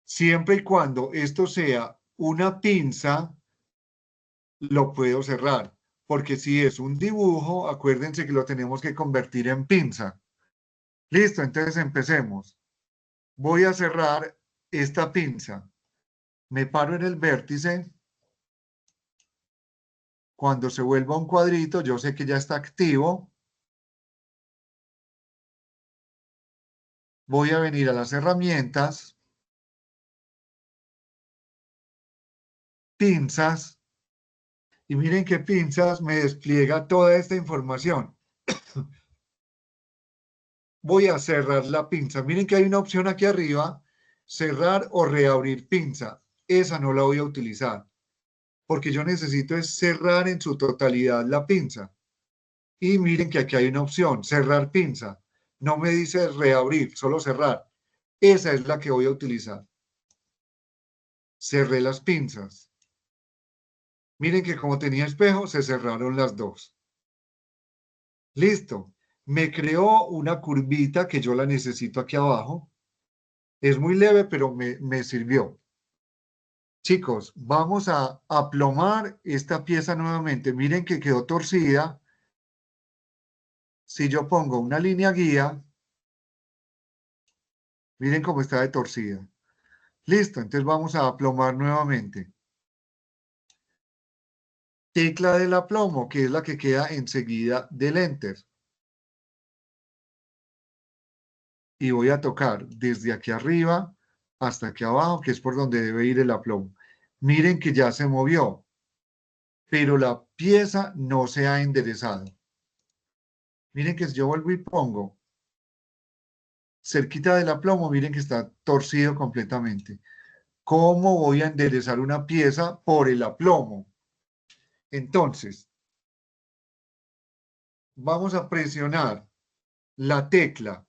Siempre y cuando esto sea una pinza, lo puedo cerrar. Porque si es un dibujo, acuérdense que lo tenemos que convertir en pinza. Listo, entonces empecemos. Voy a cerrar esta pinza. Me paro en el vértice. Cuando se vuelva un cuadrito, yo sé que ya está activo. Voy a venir a las herramientas, pinzas, y miren que pinzas me despliega toda esta información. Voy a cerrar la pinza. Miren que hay una opción aquí arriba, cerrar o reabrir pinza. Esa no la voy a utilizar, porque yo necesito es cerrar en su totalidad la pinza. Y miren que aquí hay una opción, cerrar pinza. No me dice reabrir, solo cerrar. Esa es la que voy a utilizar. Cerré las pinzas. Miren que como tenía espejo, se cerraron las dos. Listo. Me creó una curvita que yo la necesito aquí abajo. Es muy leve, pero me sirvió. Chicos, vamos a aplomar esta pieza nuevamente. Miren que quedó torcida. Si yo pongo una línea guía, miren cómo está de torcida. Listo, entonces vamos a aplomar nuevamente. Tecla del aplomo, que es la que queda enseguida del Enter. Y voy a tocar desde aquí arriba hasta aquí abajo, que es por donde debe ir el aplomo. Miren que ya se movió, pero la pieza no se ha enderezado. Miren que si yo vuelvo y pongo cerquita del aplomo, miren que está torcido completamente. ¿Cómo voy a enderezar una pieza por el aplomo? Entonces, vamos a presionar la tecla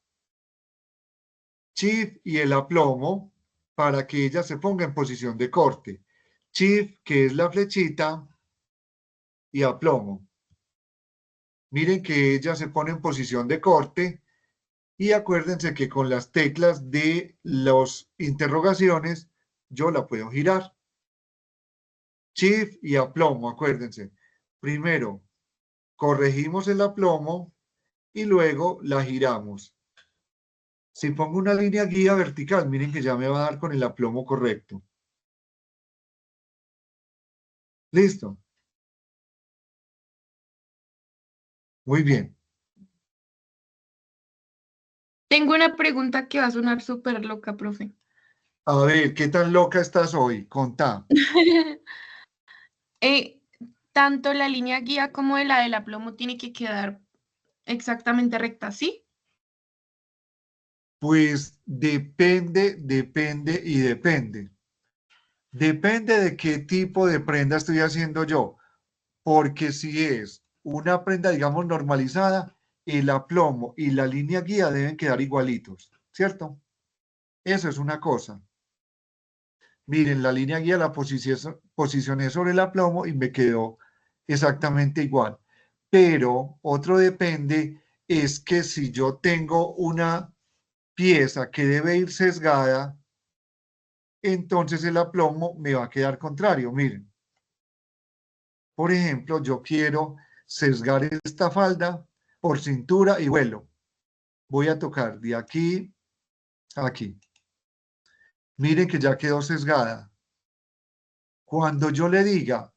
Shift y el aplomo para que ella se ponga en posición de corte. Shift, que es la flechita, y aplomo. Miren que ella se pone en posición de corte y acuérdense que con las teclas de las interrogaciones yo la puedo girar. Shift y aplomo, acuérdense. Primero corregimos el aplomo y luego la giramos. Si pongo una línea guía vertical, miren que ya me va a dar con el aplomo correcto. Listo. Muy bien. Tengo una pregunta que va a sonar súper loca, profe. A ver, ¿qué tan loca estás hoy? Contá. Eh, Tanto la línea guía como la del aplomo tiene que quedar exactamente recta, ¿sí? Pues depende y depende. Depende de qué tipo de prenda estoy haciendo yo. Porque si es una prenda, digamos, normalizada, el aplomo y la línea guía deben quedar igualitos, ¿cierto? Eso es una cosa. Miren, la línea guía la posicioné sobre el aplomo y me quedó exactamente igual. Pero otro depende es que si yo tengo una pieza que debe ir sesgada, entonces el aplomo me va a quedar contrario. Miren, por ejemplo, yo quiero sesgar esta falda por cintura y vuelo. Voy a tocar de aquí a aquí. Miren que ya quedó sesgada. Cuando yo le diga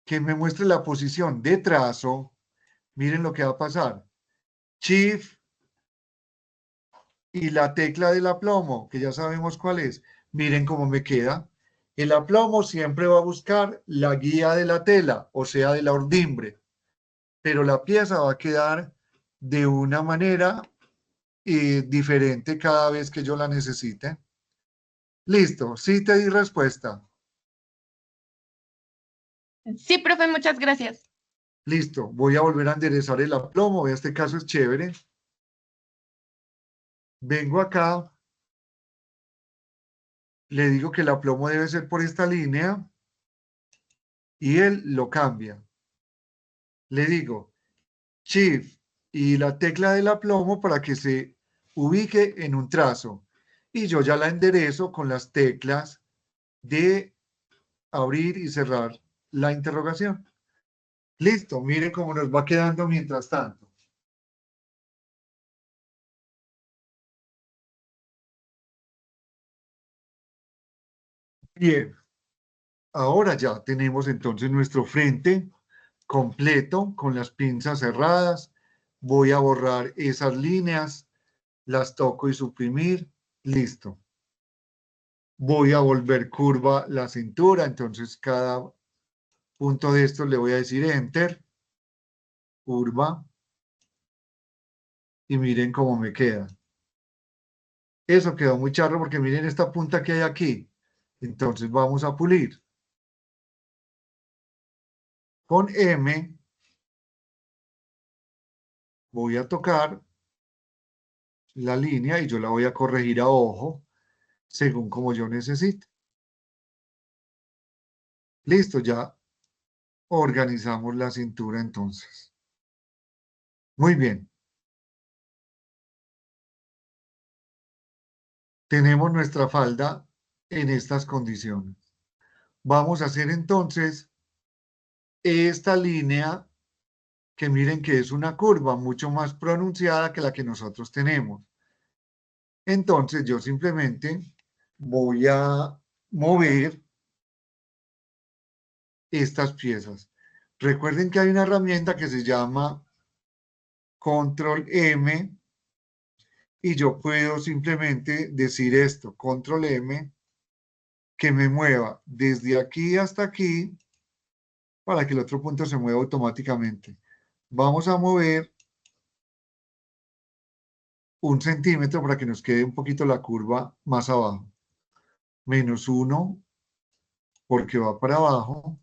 que me muestre la posición de trazo, miren lo que va a pasar. Shift y la tecla del aplomo, que ya sabemos cuál es. Miren cómo me queda. El aplomo siempre va a buscar la guía de la tela, o sea, de la ordimbre, pero la pieza va a quedar de una manera diferente cada vez que yo la necesite. Listo, sí te di respuesta. Sí, profe, muchas gracias. Listo, voy a volver a enderezar el aplomo. Este caso es chévere. Vengo acá, le digo que el aplomo debe ser por esta línea y él lo cambia. Le digo Shift y la tecla del aplomo para que se ubique en un trazo. Y yo ya la enderezo con las teclas de abrir y cerrar la interrogación. Listo, miren cómo nos va quedando mientras tanto. Bien, ahora ya tenemos entonces nuestro frente completo con las pinzas cerradas. Voy a borrar esas líneas, las toco y suprimir. Listo. Voy a volver curva la cintura, entonces cada punto de estos le voy a decir Enter, curva, y miren cómo me queda. Eso quedó muy charro porque miren esta punta que hay aquí. Entonces vamos a pulir. Con M voy a tocar la línea y yo la voy a corregir a ojo según como yo necesite. Listo, ya organizamos la cintura entonces. Muy bien. Tenemos nuestra falda en estas condiciones. Vamos a hacer entonces esta línea que miren que es una curva mucho más pronunciada que la que nosotros tenemos. Entonces yo simplemente voy a mover estas piezas. Recuerden que hay una herramienta que se llama Control M y yo puedo simplemente decir esto, Control M, que me mueva desde aquí hasta aquí para que el otro punto se mueva automáticamente. Vamos a mover 1 centímetro para que nos quede un poquito la curva más abajo. -1 porque va para abajo.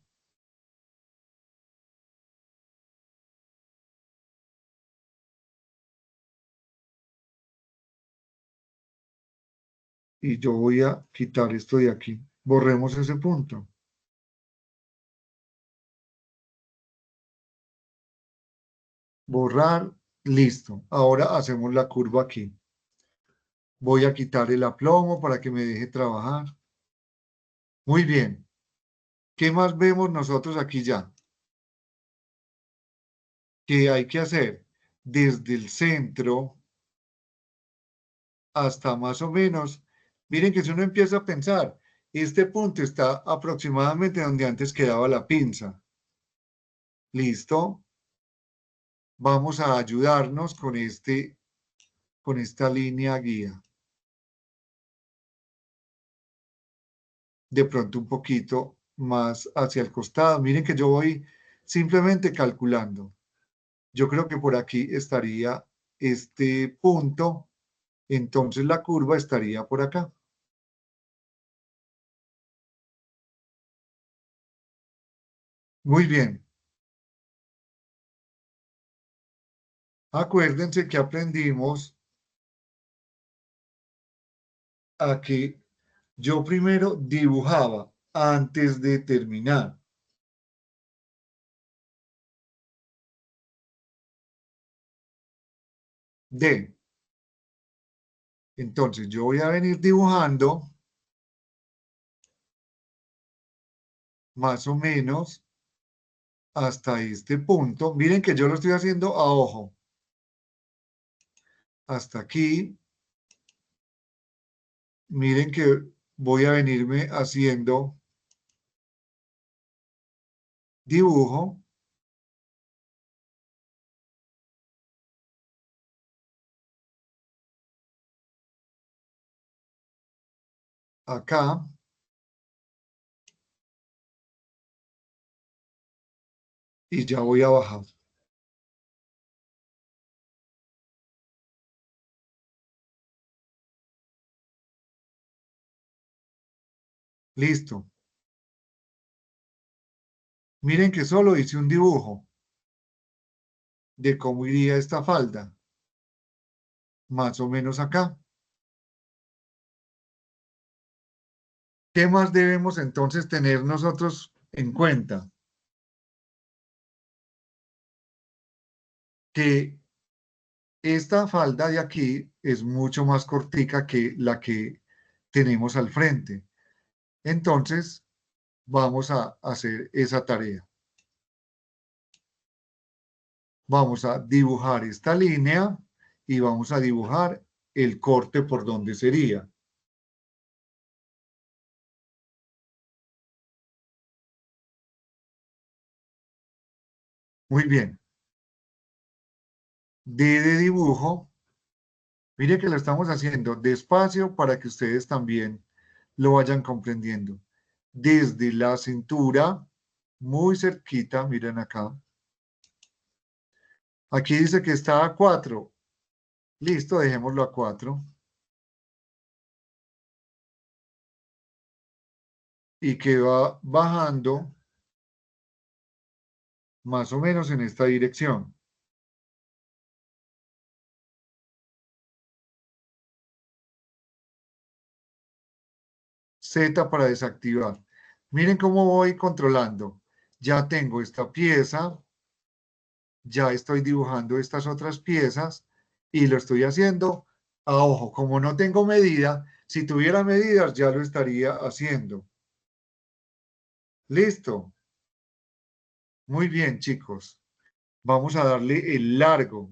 Y yo voy a quitar esto de aquí. Borremos ese punto. Borrar, listo. Ahora hacemos la curva aquí. Voy a quitar el aplomo para que me deje trabajar. Muy bien. ¿Qué más vemos nosotros aquí ya? ¿Qué hay que hacer? Desde el centro hasta más o menos. Miren que si uno empieza a pensar, este punto está aproximadamente donde antes quedaba la pinza. ¿Listo? Vamos a ayudarnos con esta línea guía. De pronto un poquito más hacia el costado. Miren que yo voy simplemente calculando. Yo creo que por aquí estaría este punto, entonces la curva estaría por acá. Muy bien. Acuérdense que aprendimos a que yo primero dibujaba antes de terminar. D. Entonces yo voy a venir dibujando más o menos hasta este punto. Miren que yo lo estoy haciendo a ojo. Hasta aquí. Miren que voy a venirme haciendo dibujo. Acá. Y ya voy a bajar. Listo. Miren que solo hice un dibujo de cómo iría esta falda. Más o menos acá. ¿Qué más debemos entonces tener nosotros en cuenta? Que esta falda de aquí es mucho más cortica que la que tenemos al frente. Entonces, vamos a hacer esa tarea. Vamos a dibujar esta línea y vamos a dibujar el corte por donde sería. Muy bien. D de dibujo. Mire que lo estamos haciendo despacio para que ustedes también lo vayan comprendiendo. Desde la cintura, muy cerquita, miren acá. Aquí dice que está a 4. Listo, dejémoslo a 4. Y que va bajando más o menos en esta dirección. Z para desactivar. Miren cómo voy controlando. Ya tengo esta pieza, ya estoy dibujando estas otras piezas y lo estoy haciendo a ojo. Como no tengo medida, si tuviera medidas ya lo estaría haciendo. ¿Listo? Muy bien, chicos. Vamos a darle el largo.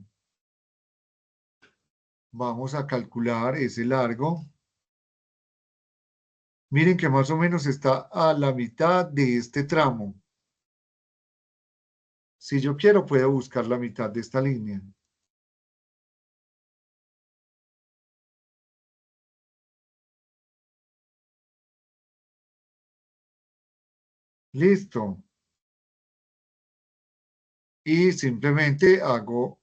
Vamos a calcular ese largo. Miren que más o menos está a la mitad de este tramo. Si yo quiero, puedo buscar la mitad de esta línea. Listo. Y simplemente hago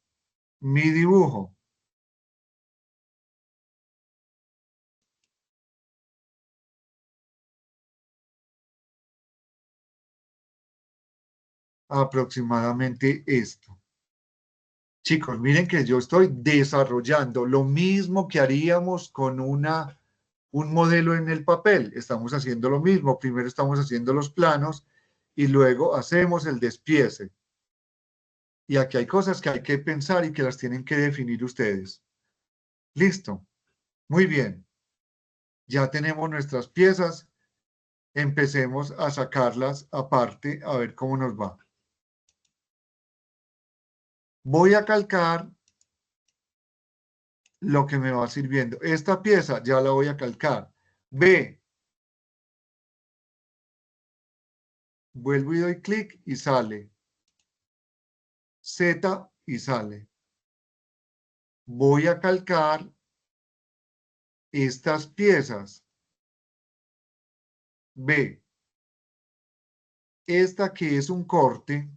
mi dibujo. Aproximadamente esto. Chicos, miren que yo estoy desarrollando lo mismo que haríamos con un modelo en el papel. Estamos haciendo lo mismo. Primero estamos haciendo los planos y luego hacemos el despiece. Y aquí hay cosas que hay que pensar y que las tienen que definir ustedes. Listo. Muy bien. Ya tenemos nuestras piezas. Empecemos a sacarlas aparte a ver cómo nos va. Voy a calcar lo que me va sirviendo. Esta pieza ya la voy a calcar. B. Vuelvo y doy clic y sale. Z y sale. Voy a calcar estas piezas. B. Esta que es un corte.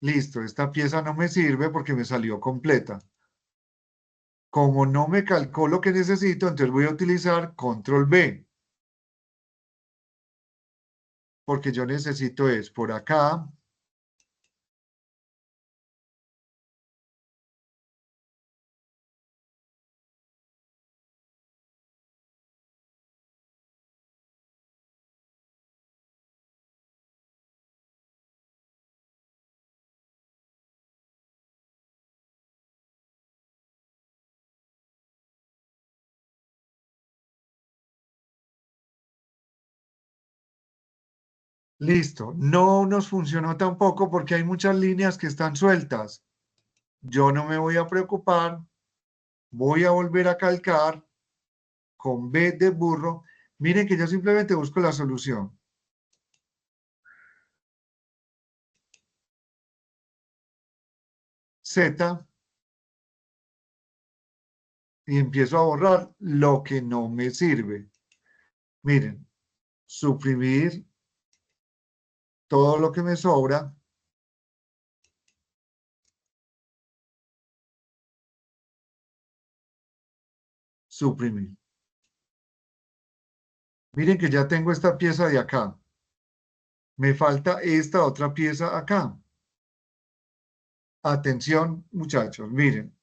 Listo, esta pieza no me sirve porque me salió completa. Como no me calcó lo que necesito, entonces voy a utilizar control B. Porque yo necesito es por acá. Listo. No nos funcionó tampoco porque hay muchas líneas que están sueltas. Yo no me voy a preocupar. Voy a volver a calcar con B de burro. Miren que yo simplemente busco la solución. Z y empiezo a borrar lo que no me sirve. Miren, suprimir todo lo que me sobra. Suprimir. Miren que ya tengo esta pieza de acá. Me falta esta otra pieza acá. Atención, muchachos, miren.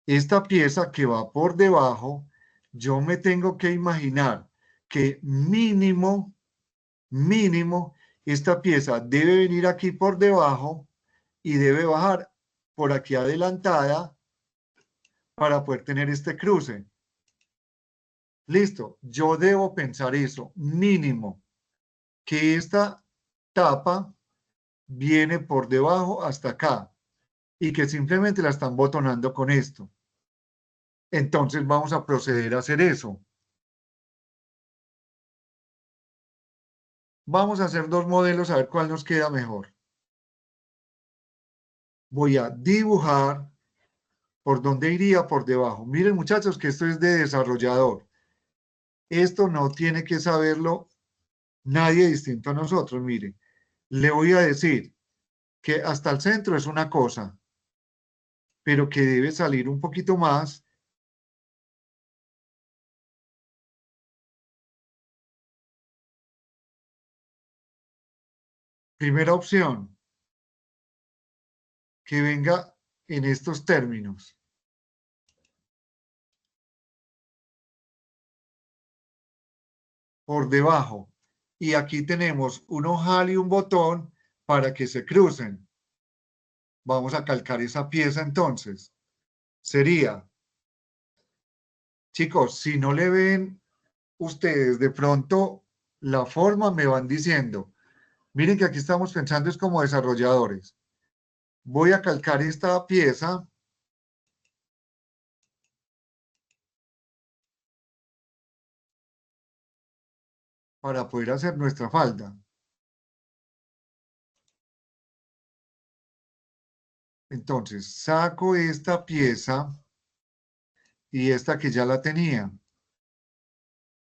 Esta pieza que va por debajo, yo me tengo que imaginar que mínimo, esta pieza debe venir aquí por debajo y debe bajar por aquí adelantada para poder tener este cruce. Listo, yo debo pensar eso, mínimo, que esta tapa viene por debajo hasta acá y que simplemente la están botonando con esto. Entonces vamos a proceder a hacer eso. Vamos a hacer dos modelos a ver cuál nos queda mejor. Voy a dibujar por dónde iría por debajo. Miren muchachos que esto es de desarrollador. Esto no tiene que saberlo nadie distinto a nosotros. Miren, le voy a decir que hasta el centro es una cosa, pero que debe salir un poquito más. Primera opción, que venga en estos términos. Por debajo. Y aquí tenemos un ojal y un botón para que se crucen. Vamos a calcar esa pieza entonces. Sería, chicos, si no le ven ustedes de pronto la forma, me van diciendo. Miren que aquí estamos pensando es como desarrolladores. Voy a calcar esta pieza para poder hacer nuestra falda. Entonces, saco esta pieza y esta que ya la tenía.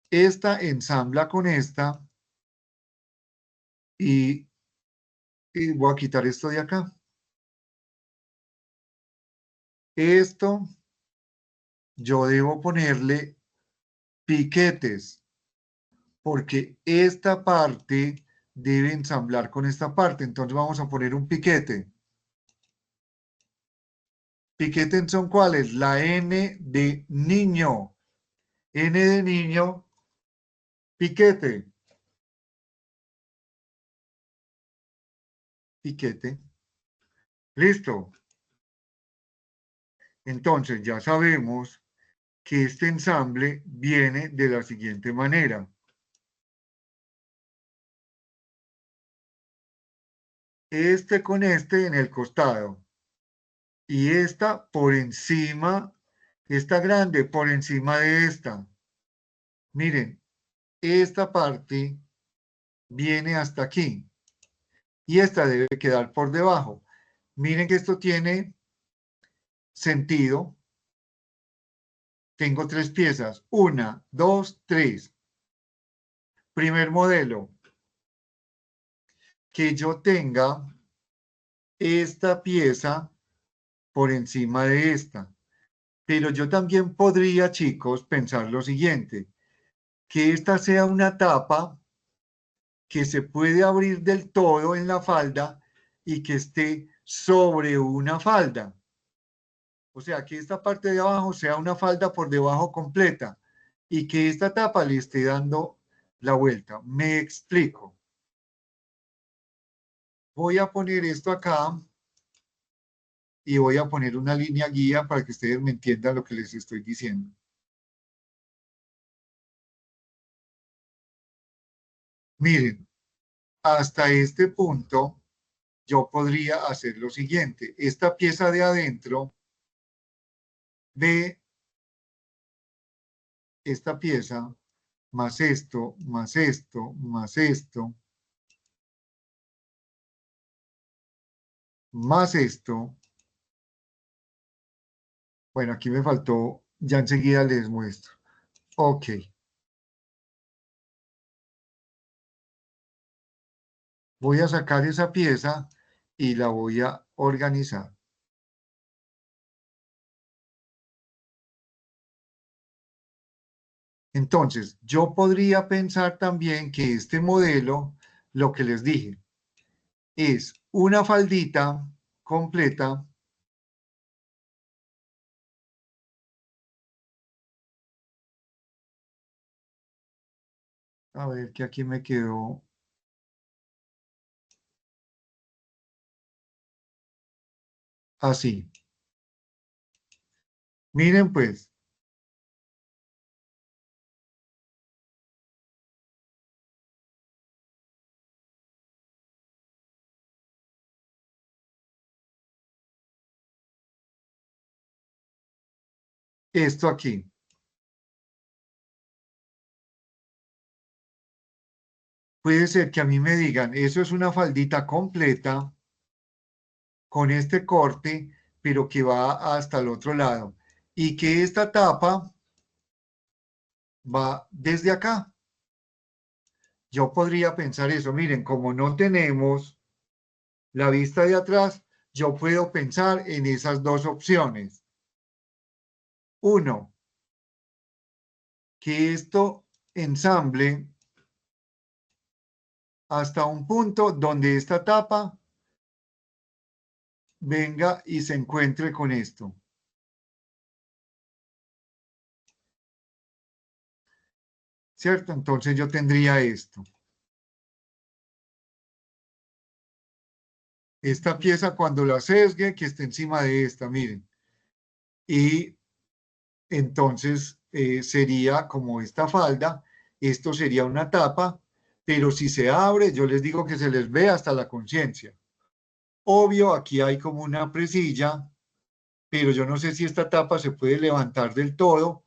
Esta ensambla con esta y voy a quitar esto de acá. Esto yo debo ponerle piquetes porque esta parte debe ensamblar con esta parte. Entonces vamos a poner un piquete. ¿Piquetes son cuáles? La N de niño. N de niño, piquete. Piquete. Listo. Entonces ya sabemos que este ensamble viene de la siguiente manera. Este con este en el costado. Y esta por encima, esta grande por encima de esta. Miren, esta parte viene hasta aquí. Y esta debe quedar por debajo. Miren que esto tiene sentido. Tengo tres piezas. 1, 2, 3. Primer modelo. Que yo tenga esta pieza por encima de esta. Pero yo también podría, chicos, pensar lo siguiente. Que esta sea una tapa que se puede abrir del todo en la falda y que esté sobre una falda. O sea, que esta parte de abajo sea una falda por debajo completa y que esta tapa le esté dando la vuelta. Me explico. Voy a poner esto acá y voy a poner una línea guía para que ustedes me entiendan lo que les estoy diciendo. Miren, hasta este punto yo podría hacer lo siguiente. Esta pieza de adentro de esta pieza, más esto, más esto, más esto, más esto. Bueno, aquí me faltó, ya enseguida les muestro. Ok. Voy a sacar esa pieza y la voy a organizar. Entonces, yo podría pensar también que este modelo, lo que les dije, es una faldita completa. A ver, que aquí me quedó. Así. Miren pues, esto aquí. Puede ser que a mí me digan, eso es una faldita completa con este corte, pero que va hasta el otro lado. Y que esta tapa va desde acá. Yo podría pensar eso. Miren, como no tenemos la vista de atrás, yo puedo pensar en esas dos opciones. Uno, que esto ensamble hasta un punto donde esta tapa venga y se encuentre con esto. ¿Cierto? Entonces yo tendría esto. Esta pieza cuando la sesgue, que esté encima de esta, miren. Y entonces sería como esta falda, esto sería una tapa, pero si se abre, yo les digo que se les ve hasta la conciencia. Obvio, aquí hay como una presilla, pero yo no sé si esta tapa se puede levantar del todo.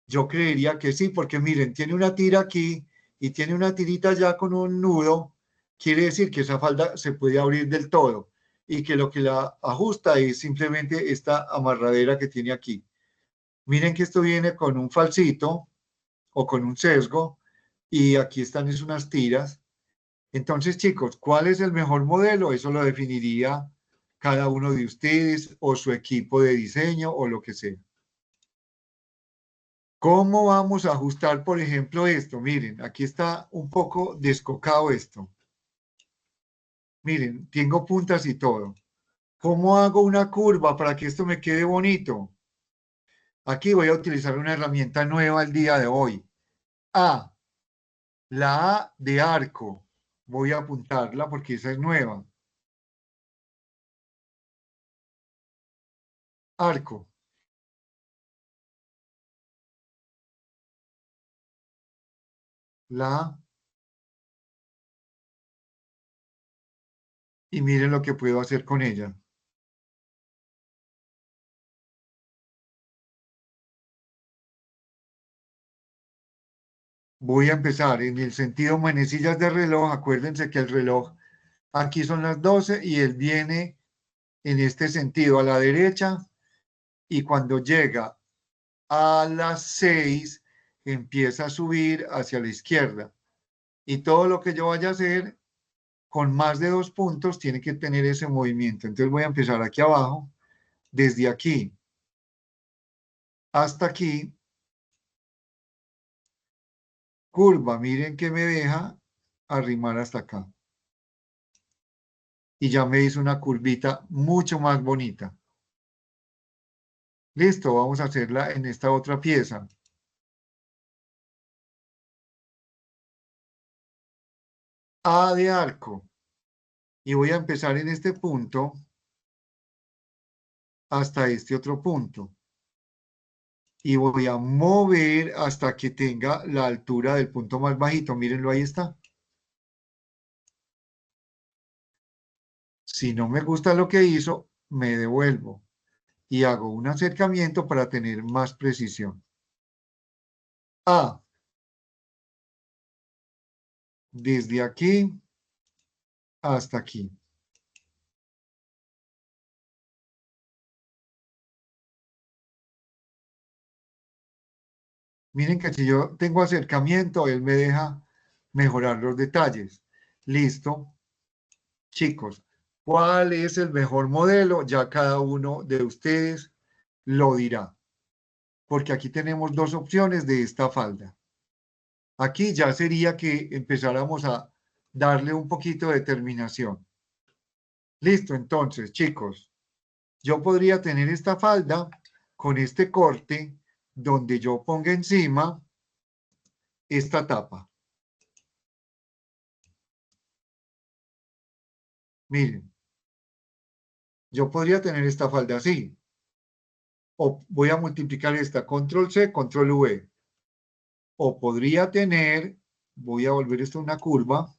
Yo creería que sí, porque miren, tiene una tira aquí y tiene una tirita ya con un nudo. Quiere decir que esa falda se puede abrir del todo y que lo que la ajusta es simplemente esta amarradera que tiene aquí. Miren que esto viene con un falsito o con un sesgo y aquí están es unas tiras. Entonces, chicos, ¿cuál es el mejor modelo? Eso lo definiría cada uno de ustedes o su equipo de diseño o lo que sea. ¿Cómo vamos a ajustar, por ejemplo, esto? Miren, aquí está un poco descocado esto. Miren, tengo puntas y todo. ¿Cómo hago una curva para que esto me quede bonito? Aquí voy a utilizar una herramienta nueva el día de hoy. A, la A de arco. Voy a apuntarla porque esa es nueva. Arco. La A. Y miren lo que puedo hacer con ella. Voy a empezar en el sentido manecillas de reloj. Acuérdense que el reloj aquí son las 12 y él viene en este sentido a la derecha y cuando llega a las 6 empieza a subir hacia la izquierda. Y todo lo que yo vaya a hacer con más de 2 puntos tiene que tener ese movimiento. Entonces voy a empezar aquí abajo, desde aquí hasta aquí, curva, miren que me deja arrimar hasta acá. Y ya me hizo una curvita mucho más bonita. Listo, vamos a hacerla en esta otra pieza. A de arco. Y voy a empezar en este punto hasta este otro punto. Y voy a mover hasta que tenga la altura del punto más bajito. Mírenlo, ahí está. Si no me gusta lo que hizo, me devuelvo y hago un acercamiento para tener más precisión. A. Desde aquí hasta aquí. Miren que si yo tengo acercamiento, él me deja mejorar los detalles. Listo. Chicos, ¿cuál es el mejor modelo? Ya cada uno de ustedes lo dirá. Porque aquí tenemos dos opciones de esta falda. Aquí ya sería que empezáramos a darle un poquito de terminación. Listo, entonces, chicos, yo podría tener esta falda con este corte donde yo ponga encima esta tapa. Miren, yo podría tener esta falda así. O voy a multiplicar esta, control C, control V. O podría tener, voy a volver esto una curva.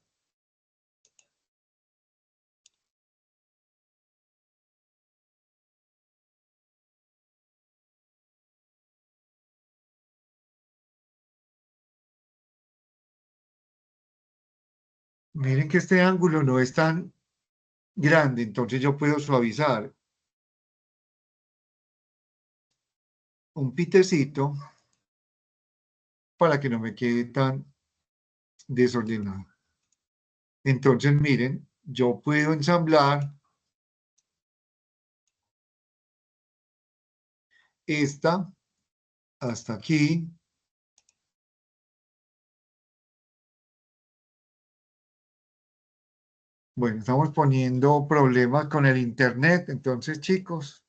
Miren que este ángulo no es tan grande, entonces yo puedo suavizar un pitecito para que no me quede tan desordenado. Entonces, miren, yo puedo ensamblar esta hasta aquí. Bueno, estamos poniendo problemas con el internet, entonces, chicos,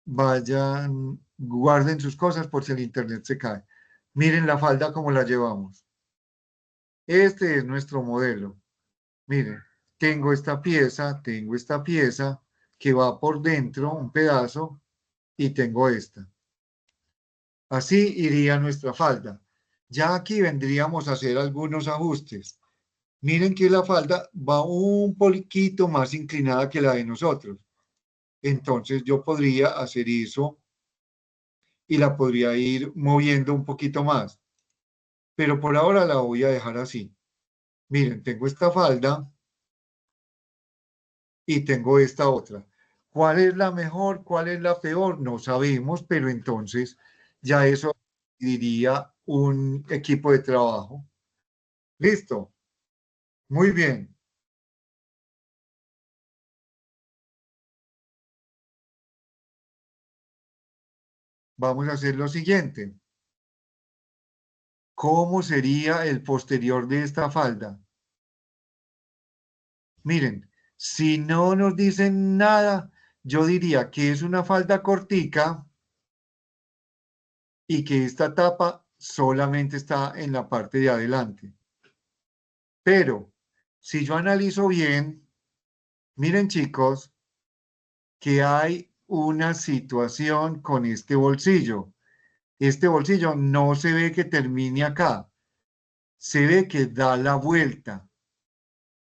vayan, guarden sus cosas por si el internet se cae. Miren la falda como la llevamos. Este es nuestro modelo. Miren, tengo esta pieza que va por dentro, un pedazo, y tengo esta. Así iría nuestra falda. Ya aquí vendríamos a hacer algunos ajustes. Miren que la falda va un poquito más inclinada que la de nosotros. Entonces yo podría hacer eso y la podría ir moviendo un poquito más. Pero por ahora la voy a dejar así. Miren, tengo esta falda y tengo esta otra. ¿Cuál es la mejor? ¿Cuál es la peor? No sabemos, pero entonces ya eso diría un equipo de trabajo. Listo. Muy bien. Vamos a hacer lo siguiente. ¿Cómo sería el posterior de esta falda? Miren, si no nos dicen nada, yo diría que es una falda cortica y que esta tapa solamente está en la parte de adelante. Pero si yo analizo bien, miren chicos, que hay una situación con este bolsillo. Este bolsillo no se ve que termine acá, se ve que da la vuelta.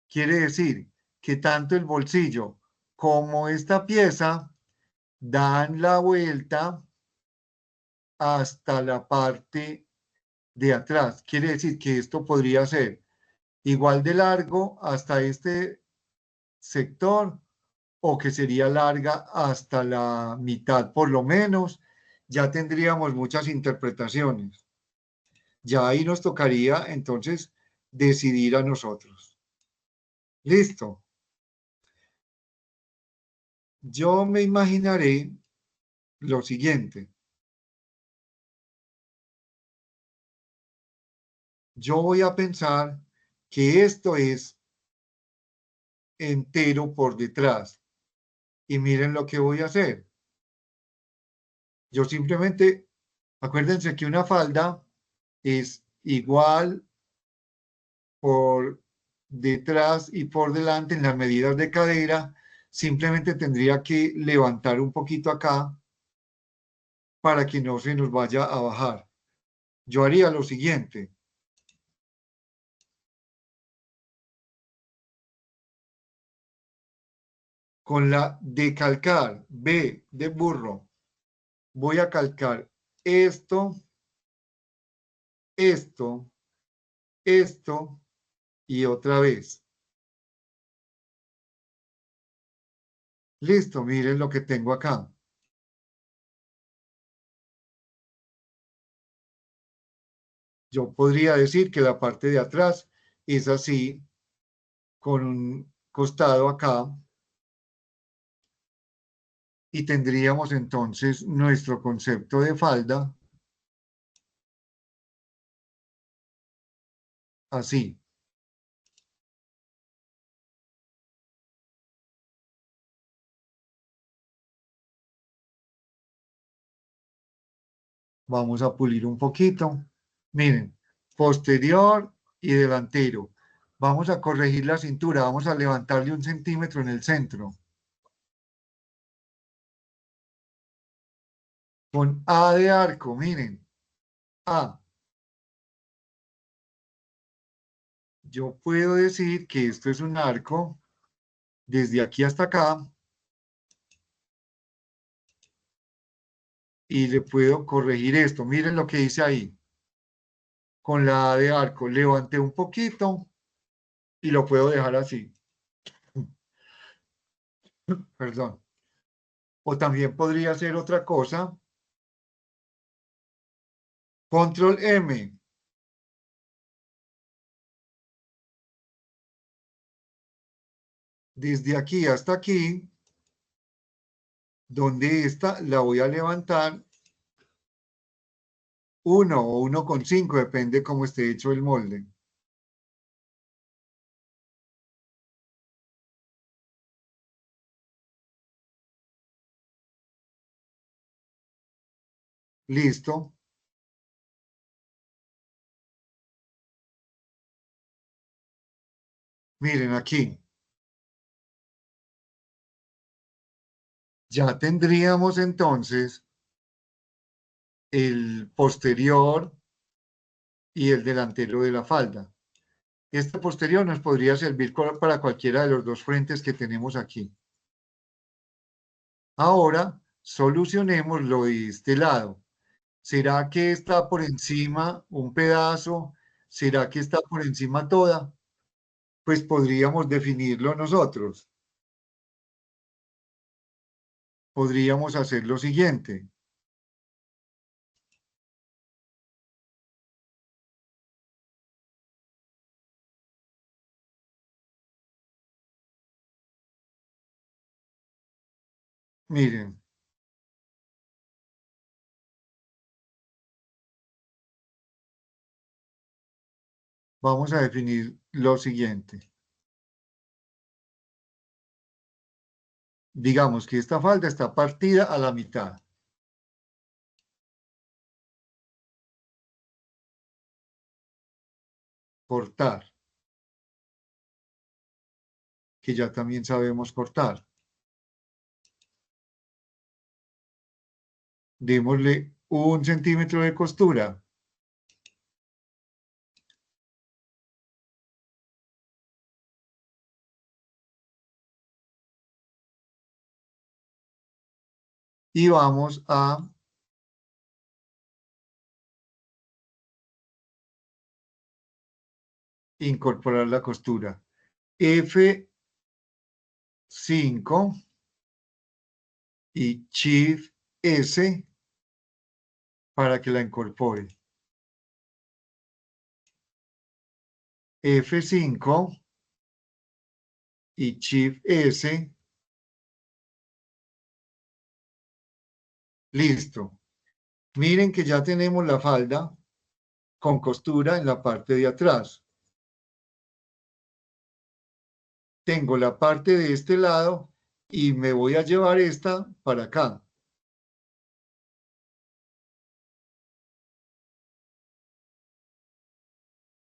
Quiere decir que tanto el bolsillo como esta pieza dan la vuelta hasta la parte de atrás. Quiere decir que esto podría ser igual de largo hasta este sector o que sería larga hasta la mitad por lo menos. Ya tendríamos muchas interpretaciones. Ya ahí nos tocaría entonces decidir a nosotros. Listo. Yo me imaginaré lo siguiente. Yo voy a pensar que esto es entero por detrás. Y miren lo que voy a hacer. Yo simplemente, acuérdense que una falda es igual por detrás y por delante en las medidas de cadera. Simplemente tendría que levantar un poquito acá para que no se nos vaya a bajar. Yo haría lo siguiente. Con la de calcar, B de burro, voy a calcar esto, esto, esto y otra vez. Listo, miren lo que tengo acá. Yo podría decir que la parte de atrás es así, con un costado acá, y tendríamos entonces nuestro concepto de falda así. Vamos a pulir un poquito. Miren, posterior y delantero. Vamos a corregir la cintura, vamos a levantarle 1 centímetro en el centro. Con A de arco, miren, A. Yo puedo decir que esto es un arco desde aquí hasta acá y le puedo corregir esto. Miren lo que dice ahí. Con la A de arco levanté un poquito y lo puedo dejar así. Perdón. O también podría ser otra cosa. Control M. Desde aquí hasta aquí, donde esta la voy a levantar 1 o 1,5, depende cómo esté hecho el molde. Listo. Miren aquí. Ya tendríamos entonces el posterior y el delantero de la falda. Este posterior nos podría servir para cualquiera de los dos frentes que tenemos aquí. Ahora, solucionemos lo de este lado. ¿Será que está por encima un pedazo? ¿Será que está por encima toda? Pues podríamos definirlo nosotros. Podríamos hacer lo siguiente. Miren. Vamos a definir lo siguiente. Digamos que esta falda está partida a la mitad. Cortar. Que ya también sabemos cortar. Démosle 1 centímetro de costura. Y vamos a incorporar la costura. F5 y Shift S para que la incorpore. F5 y Shift S. Listo. Miren que ya tenemos la falda con costura en la parte de atrás. Tengo la parte de este lado y me voy a llevar esta para acá.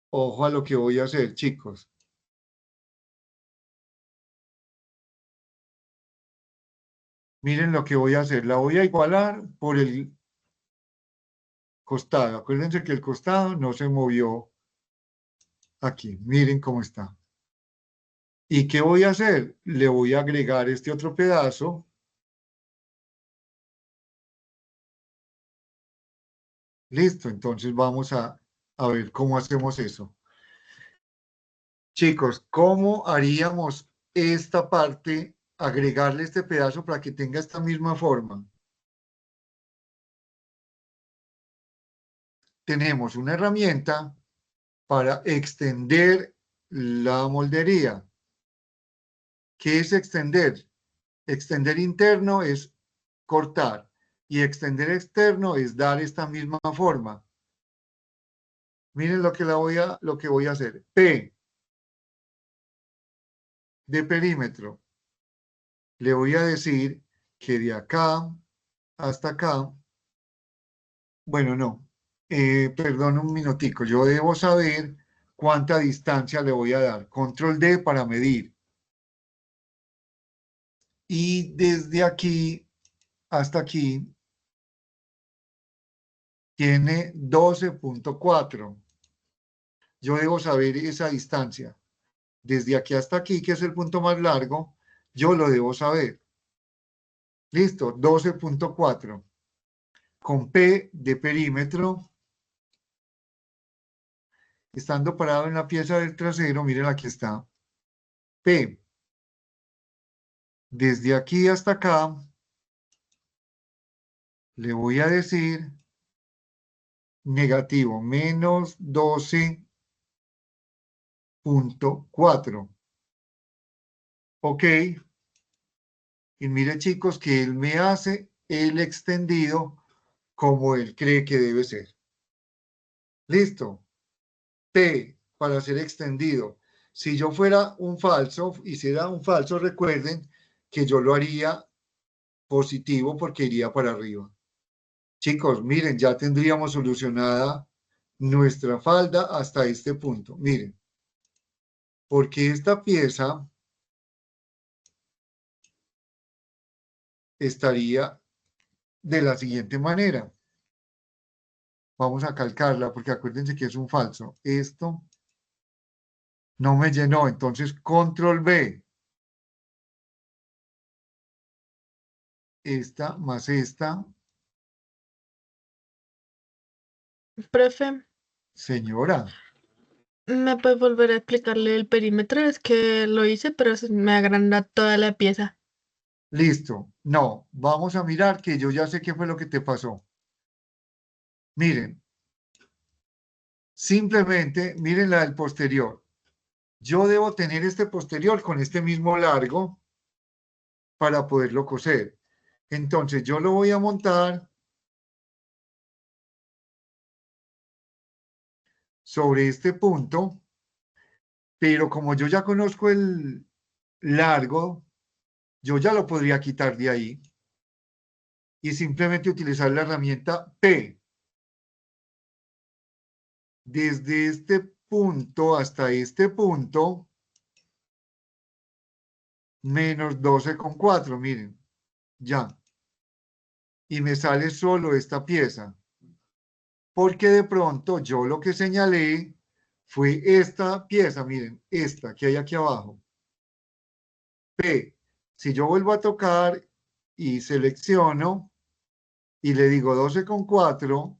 Ojo a lo que voy a hacer, chicos. Miren lo que voy a hacer. La voy a igualar por el costado. Acuérdense que el costado no se movió aquí. Miren cómo está. ¿Y qué voy a hacer? Le voy a agregar este otro pedazo. Listo, entonces vamos a ver cómo hacemos eso. Chicos, ¿cómo haríamos esta parte, agregarle este pedazo para que tenga esta misma forma? Tenemos una herramienta para extender la moldería. ¿Qué es extender? Extender interno es cortar y extender externo es dar esta misma forma. Miren lo que voy a hacer. P de perímetro. Le voy a decir que de acá hasta acá, bueno, no, perdón un minutico, yo debo saber cuánta distancia le voy a dar. Control D para medir. Y desde aquí hasta aquí tiene 12.4. Yo debo saber esa distancia. Desde aquí hasta aquí, que es el punto más largo, yo lo debo saber. Listo, 12.4. Con P de perímetro, estando parado en la pieza del trasero, miren aquí está. P. Desde aquí hasta acá, le voy a decir negativo, menos 12.4. Ok. Y mire, chicos, que él me hace el extendido como él cree que debe ser. Listo. P para ser extendido. Si yo fuera un falso, hiciera un falso, recuerden que yo lo haría positivo porque iría para arriba. Chicos, miren, ya tendríamos solucionada nuestra falda hasta este punto. Miren, porque esta pieza estaría de la siguiente manera. Vamos a calcarla porque acuérdense que es un falso. Esto no me llenó, entonces control B. Esta más esta. Profe, Señora, ¿me puede volver a explicarle el perímetro? Es que lo hice, pero me agranda toda la pieza. listo. No, vamos a mirar que yo ya sé qué fue lo que te pasó. Miren, simplemente miren la del posterior. Yo debo tener este posterior con este mismo largo para poderlo coser. Entonces yo lo voy a montar sobre este punto, pero como yo ya conozco el largo, yo ya lo podría quitar de ahí y simplemente utilizar la herramienta P. Desde este punto hasta este punto, menos 12,4, miren, ya. Y me sale solo esta pieza. Porque de pronto yo lo que señalé fue esta pieza, miren, esta que hay aquí abajo. P. Si yo vuelvo a tocar y selecciono y le digo 12,4,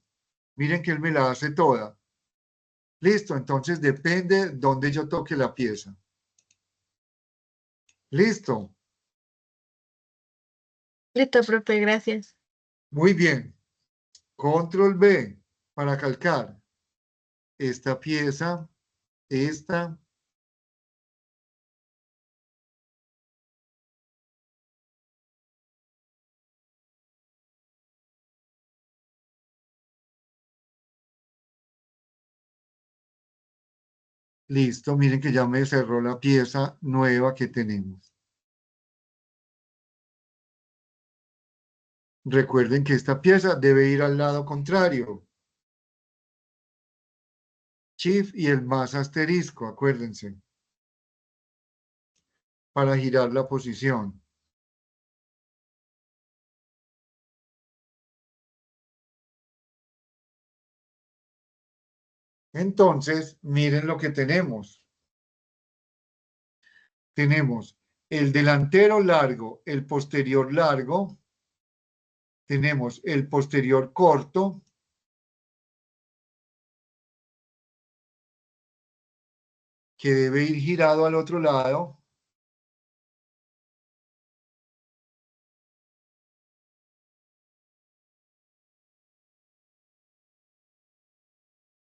miren que él me la hace toda. Listo, entonces depende dónde yo toque la pieza. Listo, Listo, profe, gracias. muy bien. Control B para calcar esta pieza, esta. Listo, miren que ya me cerró la pieza nueva que tenemos. Recuerden que esta pieza debe ir al lado contrario. Shift y el más asterisco, acuérdense, para girar la posición. Entonces, miren lo que tenemos. Tenemos el delantero largo, el posterior largo, tenemos el posterior corto, que debe ir girado al otro lado,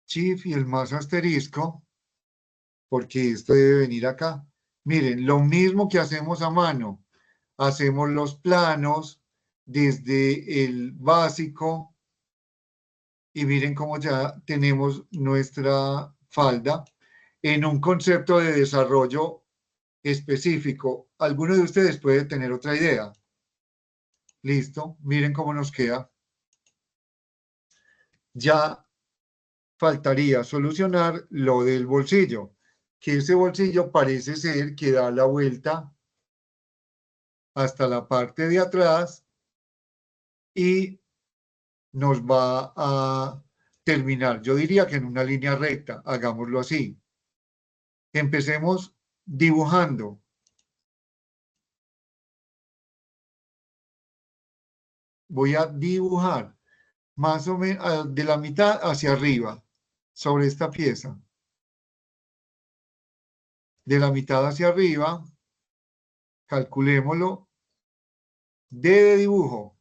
Shift y el más asterisco, porque esto debe venir acá. Miren, lo mismo que hacemos a mano. Hacemos los planos desde el básico y miren cómo ya tenemos nuestra falda en un concepto de desarrollo específico. ¿Alguno de ustedes puede tener otra idea? Listo, miren cómo nos queda. Ya faltaría solucionar lo del bolsillo, que ese bolsillo parece ser que da la vuelta hasta la parte de atrás y nos va a terminar, yo diría que en una línea recta, hagámoslo así. Empecemos dibujando. Voy a dibujar más o menos de la mitad hacia arriba sobre esta pieza. De la mitad hacia arriba, calculémoslo. D de dibujo.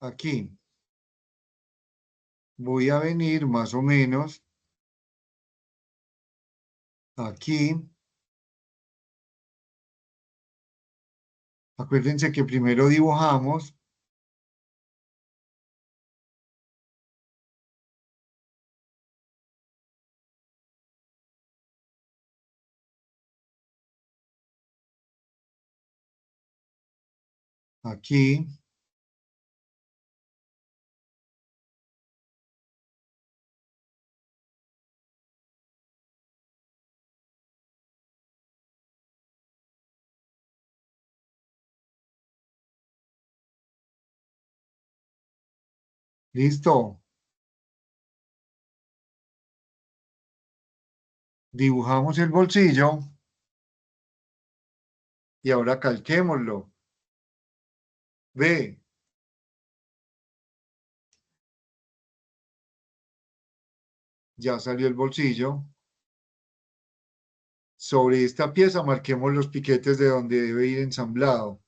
Aquí. Voy a venir más o menos aquí. Acuérdense que primero dibujamos. Aquí. Listo. Dibujamos el bolsillo y ahora calquémoslo. Ve, ya salió el bolsillo. Sobre esta pieza marquemos los piquetes de donde debe ir ensamblado.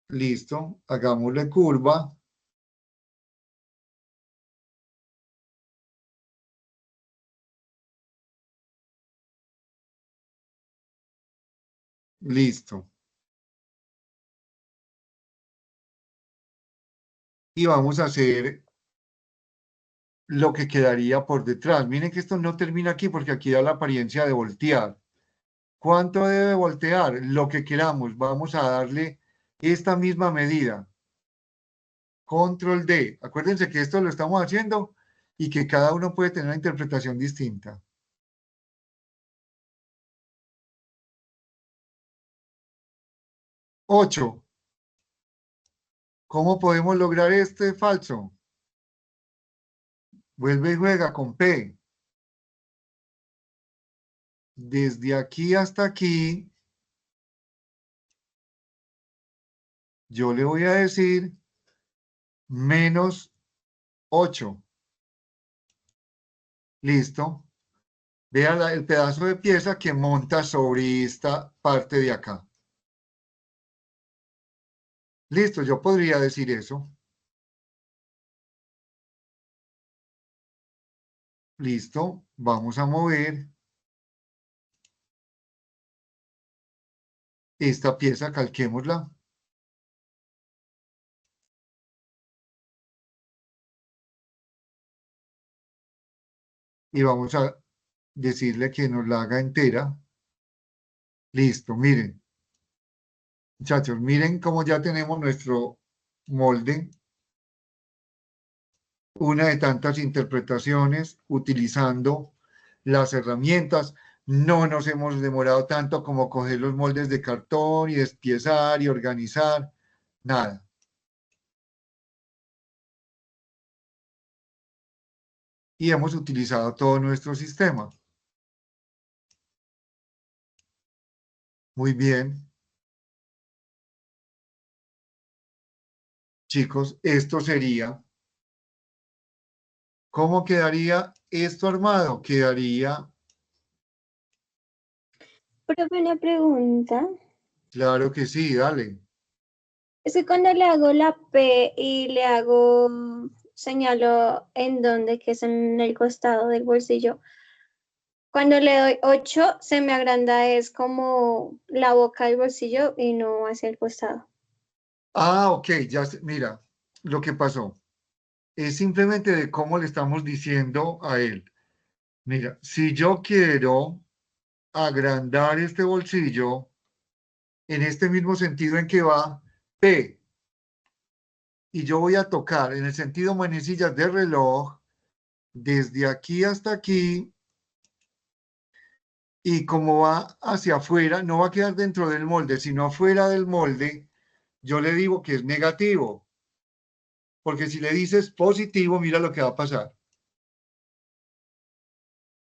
Listo, hagámosle curva. Listo. Y vamos a hacer lo que quedaría por detrás. Miren que esto no termina aquí porque aquí da la apariencia de voltear. ¿Cuánto debe voltear? Lo que queramos. Vamos a darle esta misma medida. Control D. Acuérdense que esto lo estamos haciendo y que cada uno puede tener una interpretación distinta. 8. ¿Cómo podemos lograr este falso? Vuelve y juega con P. Desde aquí hasta aquí, yo le voy a decir -8. Listo. Vea el pedazo de pieza que monta sobre esta parte de acá. Listo, yo podría decir eso. Listo, vamos a mover esta pieza, calquémosla. Y vamos a decirle que nos la haga entera. Listo, miren. Muchachos, miren cómo ya tenemos nuestro molde. Una de tantas interpretaciones utilizando las herramientas. No nos hemos demorado tanto como coger los moldes de cartón y despiezar y organizar. Nada. Y hemos utilizado todo nuestro sistema. Muy bien. Chicos, esto sería, ¿cómo quedaría esto armado? Quedaría, Profe, una pregunta. claro que sí, dale. Es que cuando le hago la P y le hago, señalo en dónde, que es en el costado del bolsillo. Cuando le doy 8, se me agranda, es como la boca del bolsillo y no hacia el costado. Ah, ok, ya, mira, lo que pasó es simplemente de cómo le estamos diciendo a él. Mira, si yo quiero agrandar este bolsillo en este mismo sentido en que va P, y yo voy a tocar en el sentido manecillas de reloj, desde aquí hasta aquí, y como va hacia afuera, no va a quedar dentro del molde, sino afuera del molde, yo le digo que es negativo. Porque si le dices positivo, mira lo que va a pasar.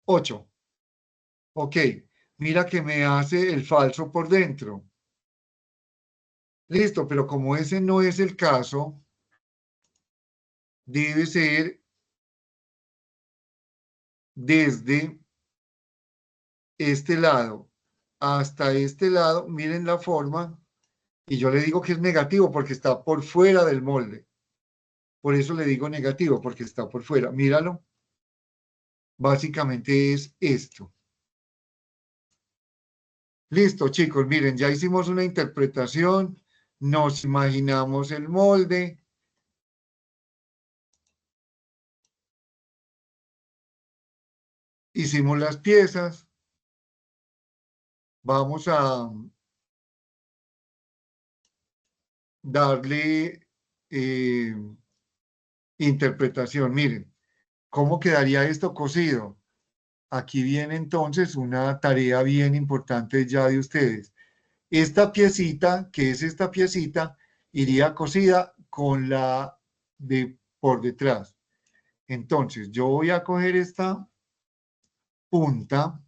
8. Ok, mira que me hace el falso por dentro. Listo, pero como ese no es el caso, debe ser desde este lado hasta este lado. Miren la forma. Y yo le digo que es negativo porque está por fuera del molde. Por eso le digo negativo, porque está por fuera. Míralo. Básicamente es esto. Listo, chicos, miren, ya hicimos una interpretación, nos imaginamos el molde. Hicimos las piezas. Vamos a darle interpretación. Miren, ¿cómo quedaría esto cosido? Aquí viene entonces una tarea bien importante ya de ustedes. Esta piecita, que es esta piecita, iría cosida con la de por detrás. Entonces, yo voy a coger esta punta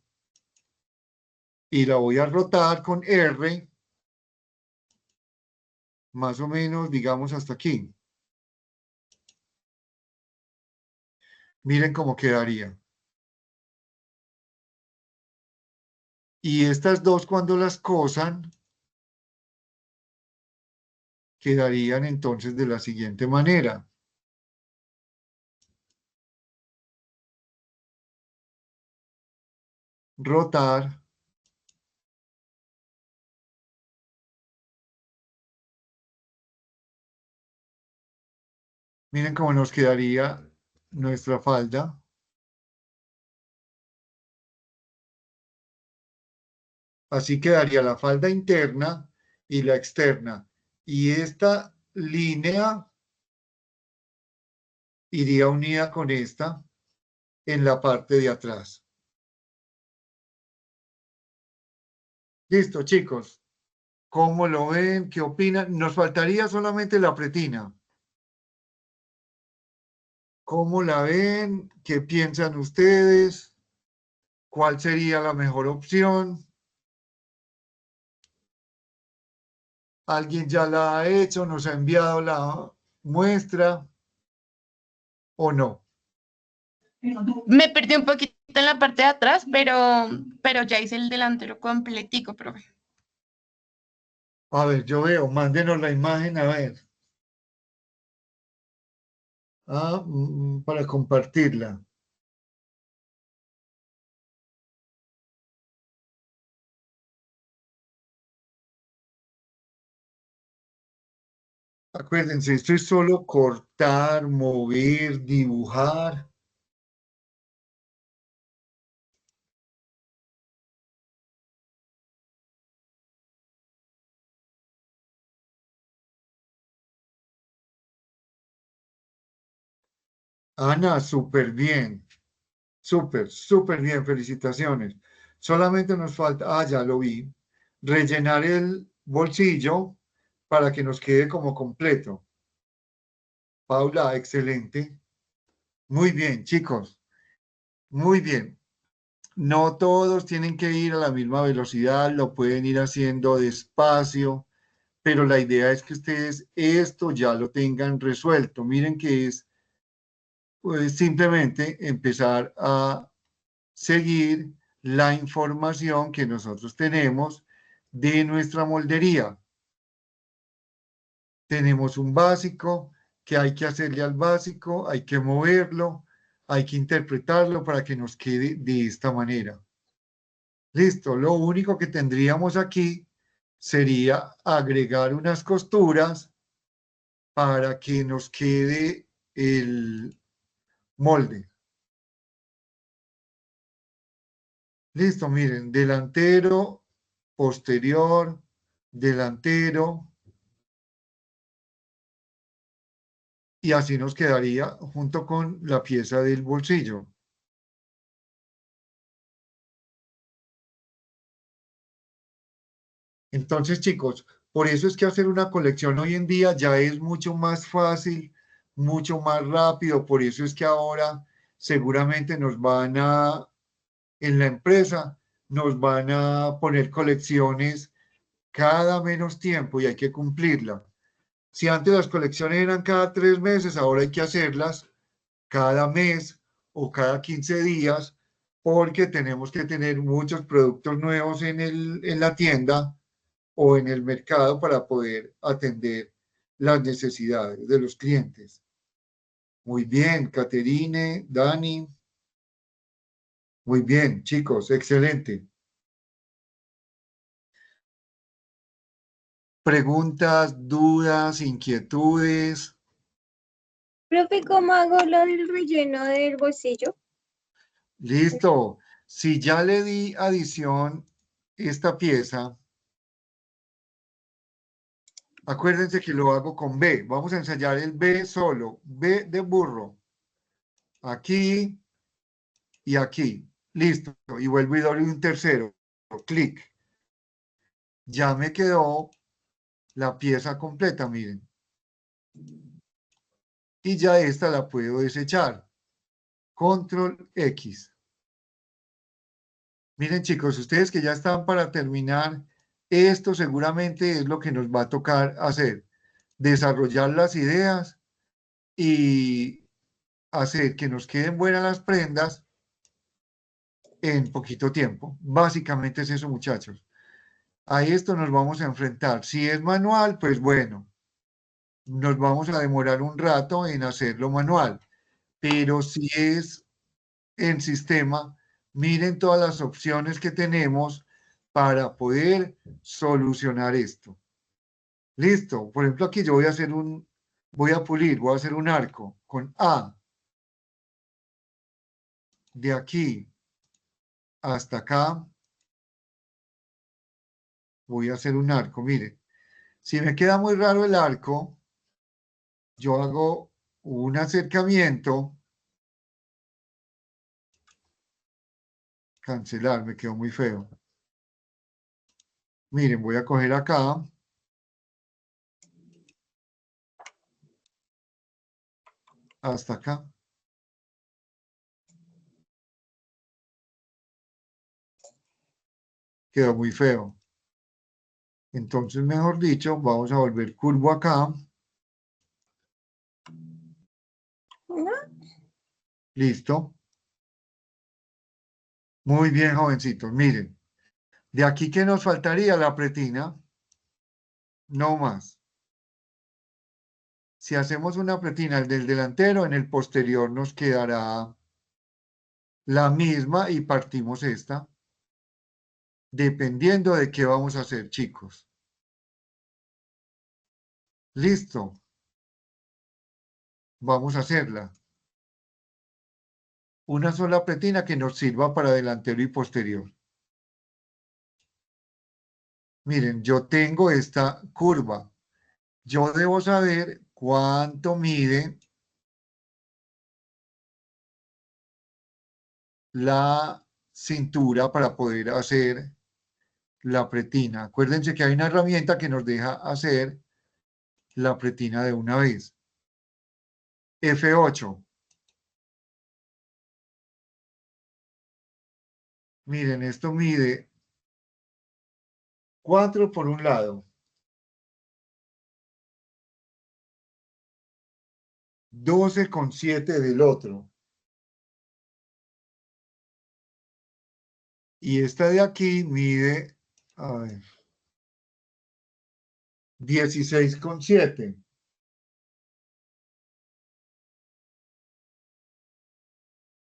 y la voy a rotar con R, más o menos, digamos, hasta aquí. Miren cómo quedaría. Y estas dos, cuando las cosan, quedarían entonces de la siguiente manera. Rotar. Miren cómo nos quedaría nuestra falda. Así quedaría la falda interna y la externa. Y esta línea iría unida con esta en la parte de atrás. Listo, chicos. ¿Cómo lo ven? ¿Qué opinan? Nos faltaría solamente la pretina. ¿Cómo la ven? ¿Qué piensan ustedes? ¿Cuál sería la mejor opción? ¿Alguien ya la ha hecho? ¿Nos ha enviado la muestra o no? Me perdí un poquito en la parte de atrás, pero ya hice el delantero completico, profe. A ver, yo veo, mándenos la imagen, a ver. Para compartirla. Acuérdense, esto es solo cortar, mover, dibujar. Ana, súper bien. Súper bien, felicitaciones. Solamente nos falta, ya lo vi, rellenar el bolsillo para que nos quede como completo. Paula, excelente. Muy bien, chicos. Muy bien. No todos tienen que ir a la misma velocidad, lo pueden ir haciendo despacio, pero la idea es que ustedes esto ya lo tengan resuelto. Miren que es pues, simplemente empezar a seguir la información que nosotros tenemos de nuestra moldería. Tenemos un básico que hay que hacerle al básico, hay que moverlo, hay que interpretarlo para que nos quede de esta manera. Listo, lo único que tendríamos aquí sería agregar unas costuras para que nos quede el molde. Listo, miren, delantero, posterior, delantero, y así nos quedaría junto con la pieza del bolsillo. Entonces, chicos, por eso es que hacer una colección hoy en día ya es mucho más fácil, mucho más rápido. Por eso es que ahora seguramente en la empresa, nos van a poner colecciones cada menos tiempo y hay que cumplirla. Si antes las colecciones eran cada 3 meses, ahora hay que hacerlas cada mes o cada 15 días porque tenemos que tener muchos productos nuevos en la tienda o en el mercado para poder atender las necesidades de los clientes. Muy bien, Caterine, Dani. Muy bien, chicos, excelente. Preguntas, dudas, inquietudes. Profe, ¿cómo hago lo del relleno del bolsillo? Listo. Si ya le di adición esta pieza, Acuérdense que lo hago con B. Vamos a ensayar el B solo. B de burro. Aquí y aquí. Listo. Y vuelvo y doy un tercero. Clic. Ya me quedó la pieza completa, miren. Y ya esta la puedo desechar. Control X. Miren, chicos, ustedes que ya están para terminar, esto seguramente es lo que nos va a tocar hacer. Desarrollar las ideas y hacer que nos queden buenas las prendas en poquito tiempo. Básicamente es eso, muchachos. A esto nos vamos a enfrentar. Si es manual, pues bueno, nos vamos a demorar un rato en hacerlo manual. Pero si es en sistema, miren todas las opciones que tenemos para poder solucionar esto. Listo. Por ejemplo, aquí yo voy a pulir, voy a hacer un arco con A. De aquí hasta acá voy a hacer un arco. Miren, si me queda muy raro el arco, yo hago un acercamiento. Cancelar, me quedó muy feo. Miren, voy a coger acá. Hasta acá. Quedó muy feo. Entonces, mejor dicho, vamos a volver curvo acá. ¿No? Listo. Muy bien, jovencitos. Miren, de aquí que nos faltaría la pretina. No más. Si hacemos una pretina del delantero, en el posterior nos quedará la misma y partimos esta. Dependiendo de qué vamos a hacer, chicos. Listo. Vamos a hacerla. Una sola pretina que nos sirva para delantero y posterior. Miren, yo tengo esta curva. Yo debo saber cuánto mide la cintura para poder hacer la pretina. Acuérdense que hay una herramienta que nos deja hacer la pretina de una vez. F8. Miren, esto mide 4 por un lado, 12,7 del otro. Y esta de aquí mide, a ver, 16,7.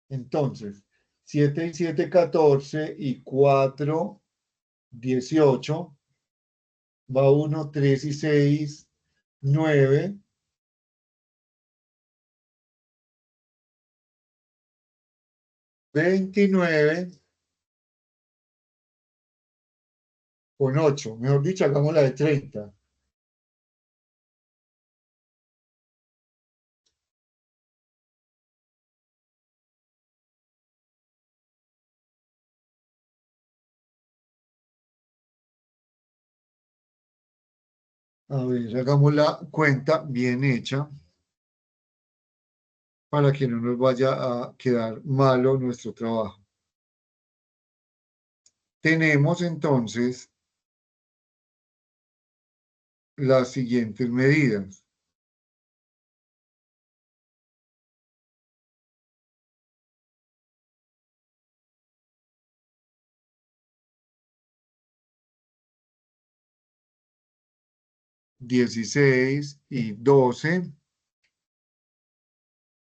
Entonces, 7 y 7, 14 y 4, 18. Va 1, 3 y 6, 9. 29 con 8. Mejor dicho, hagamos la de 30. A ver, hagamos la cuenta bien hecha para que no nos vaya a quedar malo nuestro trabajo. Tenemos entonces las siguientes medidas. $16 y 12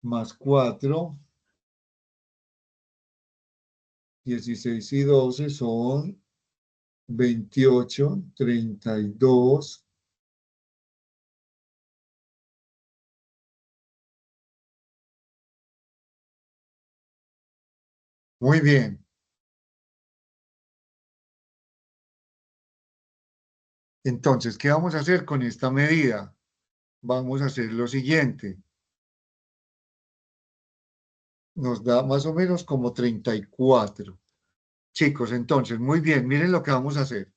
más 4. 16 y 12 son 28, 32. Muy bien. Entonces, ¿qué vamos a hacer con esta medida? Vamos a hacer lo siguiente. Nos da más o menos como 34. Chicos, entonces, muy bien, miren lo que vamos a hacer.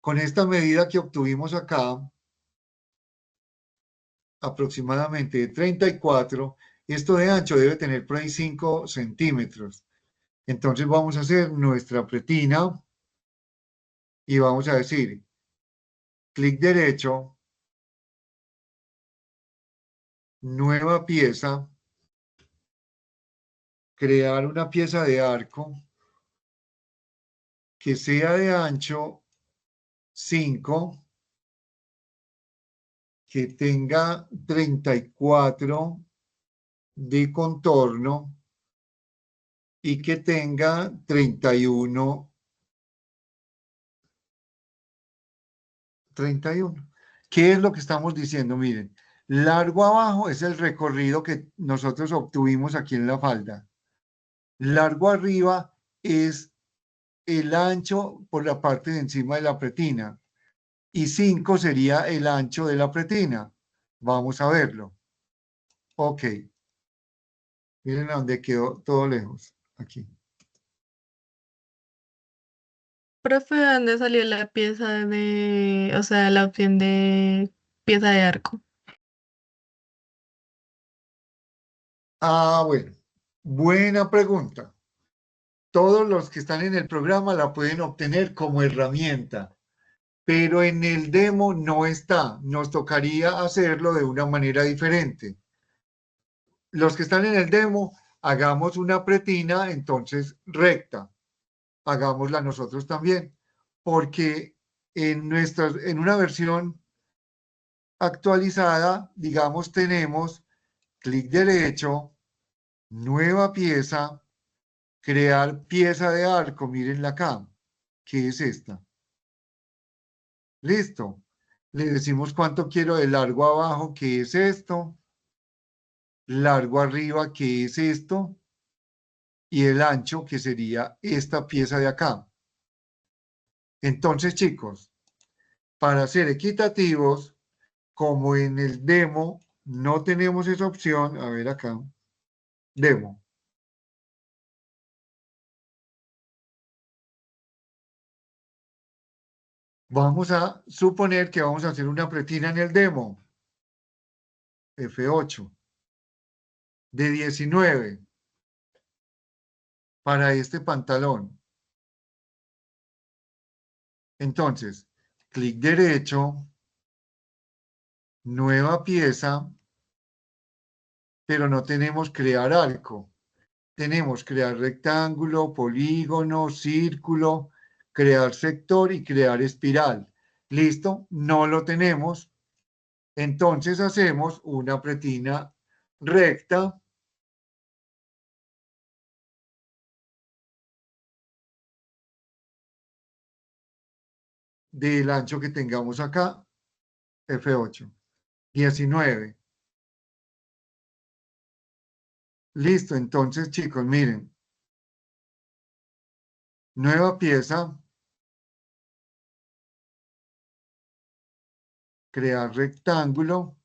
Con esta medida que obtuvimos acá, aproximadamente de 34, esto de ancho debe tener por ahí 5 centímetros. Entonces vamos a hacer nuestra pretina y vamos a decir clic derecho, nueva pieza, crear una pieza de arco que sea de ancho 5, que tenga 34 de contorno y que tenga 31. ¿Qué es lo que estamos diciendo? Miren, largo abajo es el recorrido que nosotros obtuvimos aquí en la falda. Largo arriba es el ancho por la parte de encima de la pretina. Y 5 sería el ancho de la pretina. Vamos a verlo. Ok. Miren a dónde quedó todo lejos. Aquí. Profe, ¿de dónde salió la pieza de, o sea, la opción de pieza de arco? Ah, bueno. Buena pregunta. Todos los que están en el programa la pueden obtener como herramienta, pero en el demo no está. Nos tocaría hacerlo de una manera diferente. Los que están en el demo, hagamos una pretina, entonces recta. Hagámosla nosotros también, porque en una versión actualizada, digamos, tenemos clic derecho, nueva pieza, crear pieza de arco, mírenla acá, que es esta. Listo. Le decimos cuánto quiero de largo abajo, que es esto, largo arriba, que es esto, y el ancho, que sería esta pieza de acá. Entonces, chicos, para ser equitativos, como en el demo no tenemos esa opción, a ver acá, demo. Vamos a suponer que vamos a hacer una pretina en el demo. F8. De 19. Para este pantalón. Entonces, clic derecho, nueva pieza, pero no tenemos crear arco. Tenemos crear rectángulo, polígono, círculo, crear sector y crear espiral. ¿Listo? No lo tenemos. Entonces hacemos una pretina recta del ancho que tengamos acá, F8, 19. Listo, entonces chicos, miren, nueva pieza, crear rectángulo,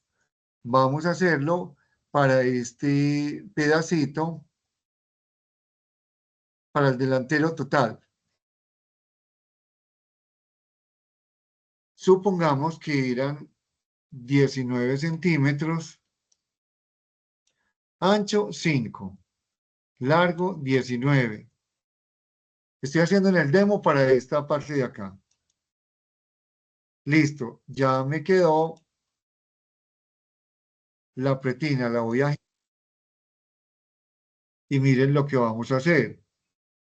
vamos a hacerlo para este pedacito, para el delantero total. Supongamos que eran 19 centímetros, ancho 5, largo 19. Estoy haciendo en el demo para esta parte de acá. Listo, ya me quedó la pretina, la voy a... Y miren lo que vamos a hacer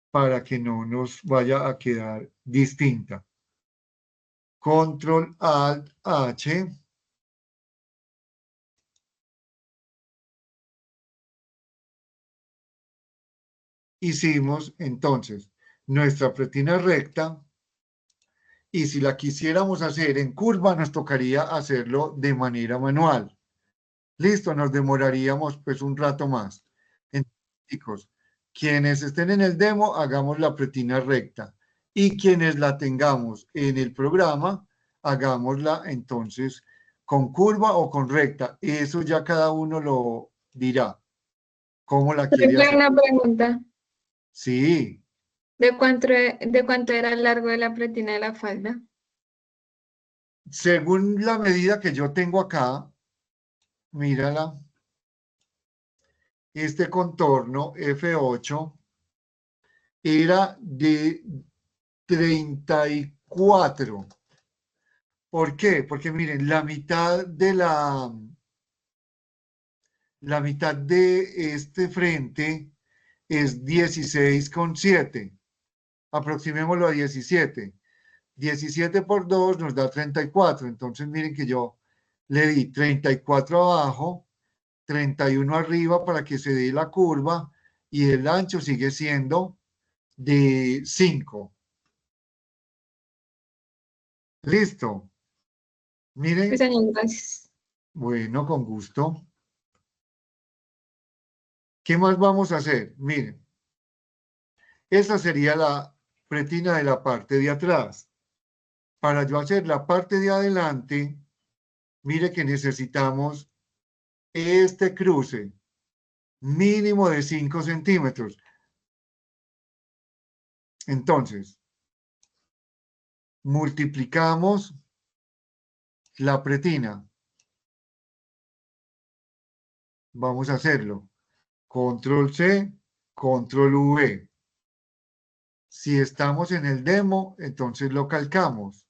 para que no nos vaya a quedar distinta. Control Alt H. Hicimos entonces nuestra pretina recta y si la quisiéramos hacer en curva nos tocaría hacerlo de manera manual. Listo, nos demoraríamos pues un rato más. Entonces, chicos, quienes estén en el demo, hagamos la pretina recta. Y quienes la tengamos en el programa, hagámosla entonces con curva o con recta. Eso ya cada uno lo dirá, cómo la quiere Tengo hacer. una pregunta. Sí, De cuánto era el largo de la pretina de la falda? según la medida que yo tengo acá, mírala, este contorno F8 era de 34. ¿Por qué? Porque miren, la mitad de este frente es 16,7. Aproximémoslo a 17. 17 por 2 nos da 34. Entonces miren que yo le di 34 abajo, 31 arriba para que se dé la curva y el ancho sigue siendo de 5. Listo. Sí, Miren, señor, gracias. bueno, con gusto. ¿Qué más vamos a hacer? Miren, esta sería la pretina de la parte de atrás. Para yo hacer la parte de adelante, mire que necesitamos este cruce mínimo de 5 centímetros. Entonces, multiplicamos la pretina. Vamos a hacerlo. Control C, Control V. Si estamos en el demo, entonces lo calcamos.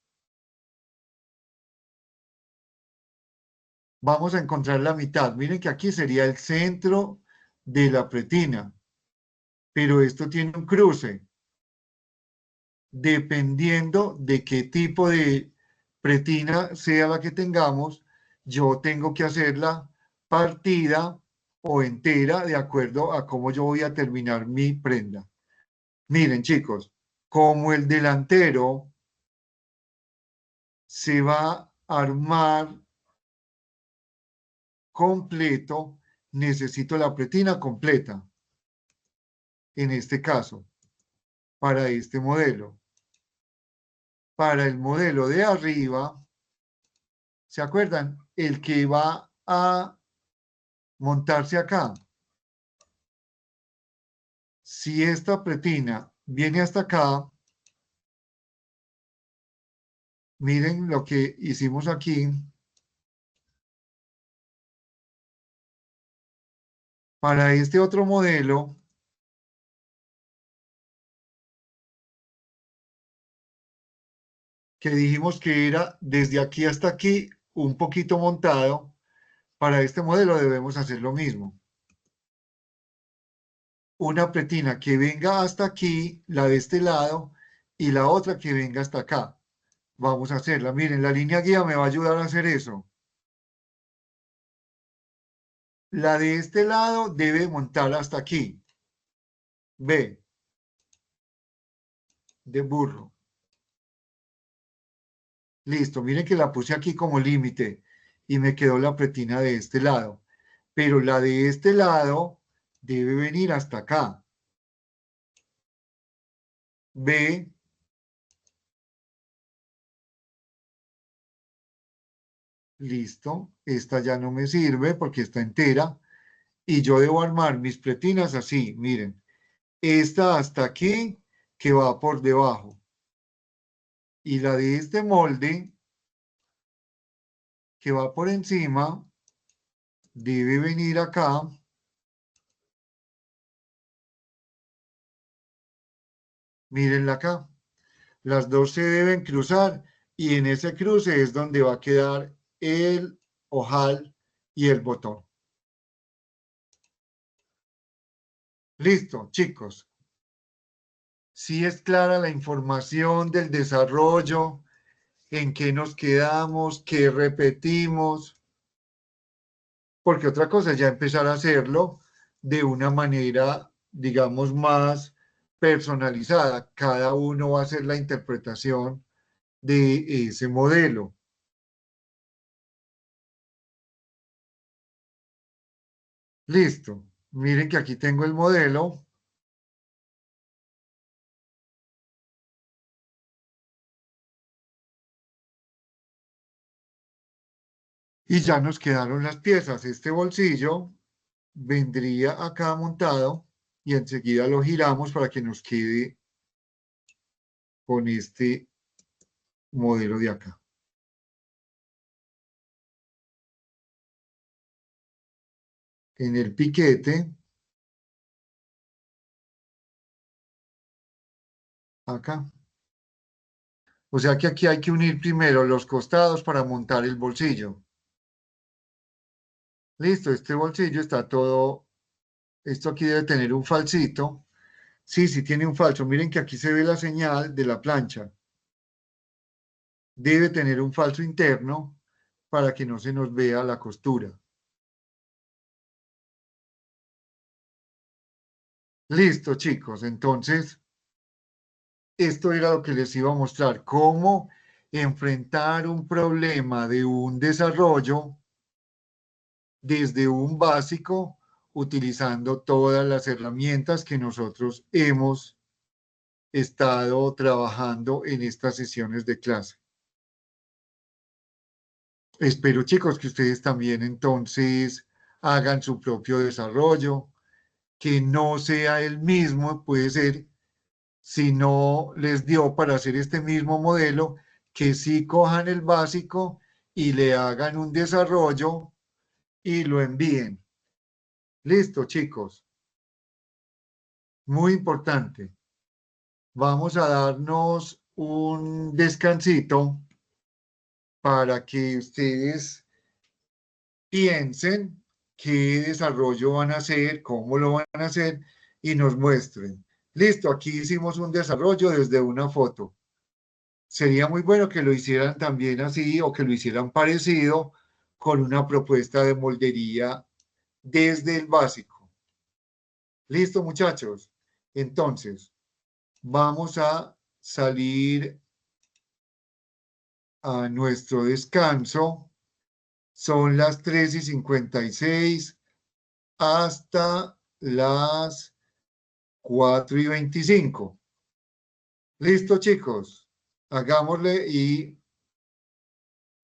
Vamos a encontrar la mitad. Miren que aquí sería el centro de la pretina, pero esto tiene un cruce. Dependiendo de qué tipo de pretina sea la que tengamos, yo tengo que hacerla partida o entera de acuerdo a cómo yo voy a terminar mi prenda. Miren, chicos, como el delantero se va a armar completo, necesito la pretina completa. En este caso, para este modelo. Para el modelo de arriba, ¿se acuerdan? El que va a montarse acá. Si esta pretina viene hasta acá, miren lo que hicimos aquí. Para este otro modelo, que dijimos que era desde aquí hasta aquí, un poquito montado, para este modelo debemos hacer lo mismo. Una pretina que venga hasta aquí, la de este lado, y la otra que venga hasta acá. Vamos a hacerla. Miren, la línea guía me va a ayudar a hacer eso. La de este lado debe montar hasta aquí. B. De burro. Listo, miren que la puse aquí como límite y me quedó la pretina de este lado. Pero la de este lado debe venir hasta acá. B. Listo, esta ya no me sirve porque está entera. Y yo debo armar mis pretinas así, miren. Esta hasta aquí que va por debajo. Y la de este molde que va por encima debe venir acá. Mírenla acá. Las dos se deben cruzar y en ese cruce es donde va a quedar el ojal y el botón. Listo, chicos. Sí es clara la información del desarrollo, en qué nos quedamos, qué repetimos, porque otra cosa es ya empezar a hacerlo de una manera, digamos, más personalizada. Cada uno va a hacer la interpretación de ese modelo. Listo. Miren que aquí tengo el modelo. Y ya nos quedaron las piezas. Este bolsillo vendría acá montado y enseguida lo giramos para que nos quede con este modelo de acá. En el piquete, acá. O sea que aquí hay que unir primero los costados para montar el bolsillo. Listo, este bolsillo está todo, esto aquí debe tener un falsito. Sí, sí tiene un falso. Miren que aquí se ve la señal de la plancha. Debe tener un falso interno para que no se nos vea la costura. Listo, chicos. Entonces, esto era lo que les iba a mostrar. Cómo enfrentar un problema de un desarrollo desde un básico, utilizando todas las herramientas que nosotros hemos estado trabajando en estas sesiones de clase. Espero, chicos, que ustedes también entonces hagan su propio desarrollo, que no sea el mismo, puede ser, si no les dio para hacer este mismo modelo, que sí cojan el básico y le hagan un desarrollo y lo envíen. Listo, chicos. Muy importante. Vamos a darnos un descansito para que ustedes piensen qué desarrollo van a hacer, cómo lo van a hacer y nos muestren. Listo, aquí hicimos un desarrollo desde una foto. Sería muy bueno que lo hicieran también así o que lo hicieran parecido con una propuesta de moldería desde el básico. Listo, muchachos. Entonces, vamos a salir a nuestro descanso. Son las 3:56 hasta las 4:25. Listo, chicos. Hagámosle y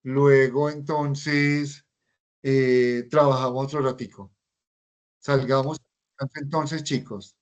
luego entonces trabajamos otro ratico. Salgamos entonces, chicos.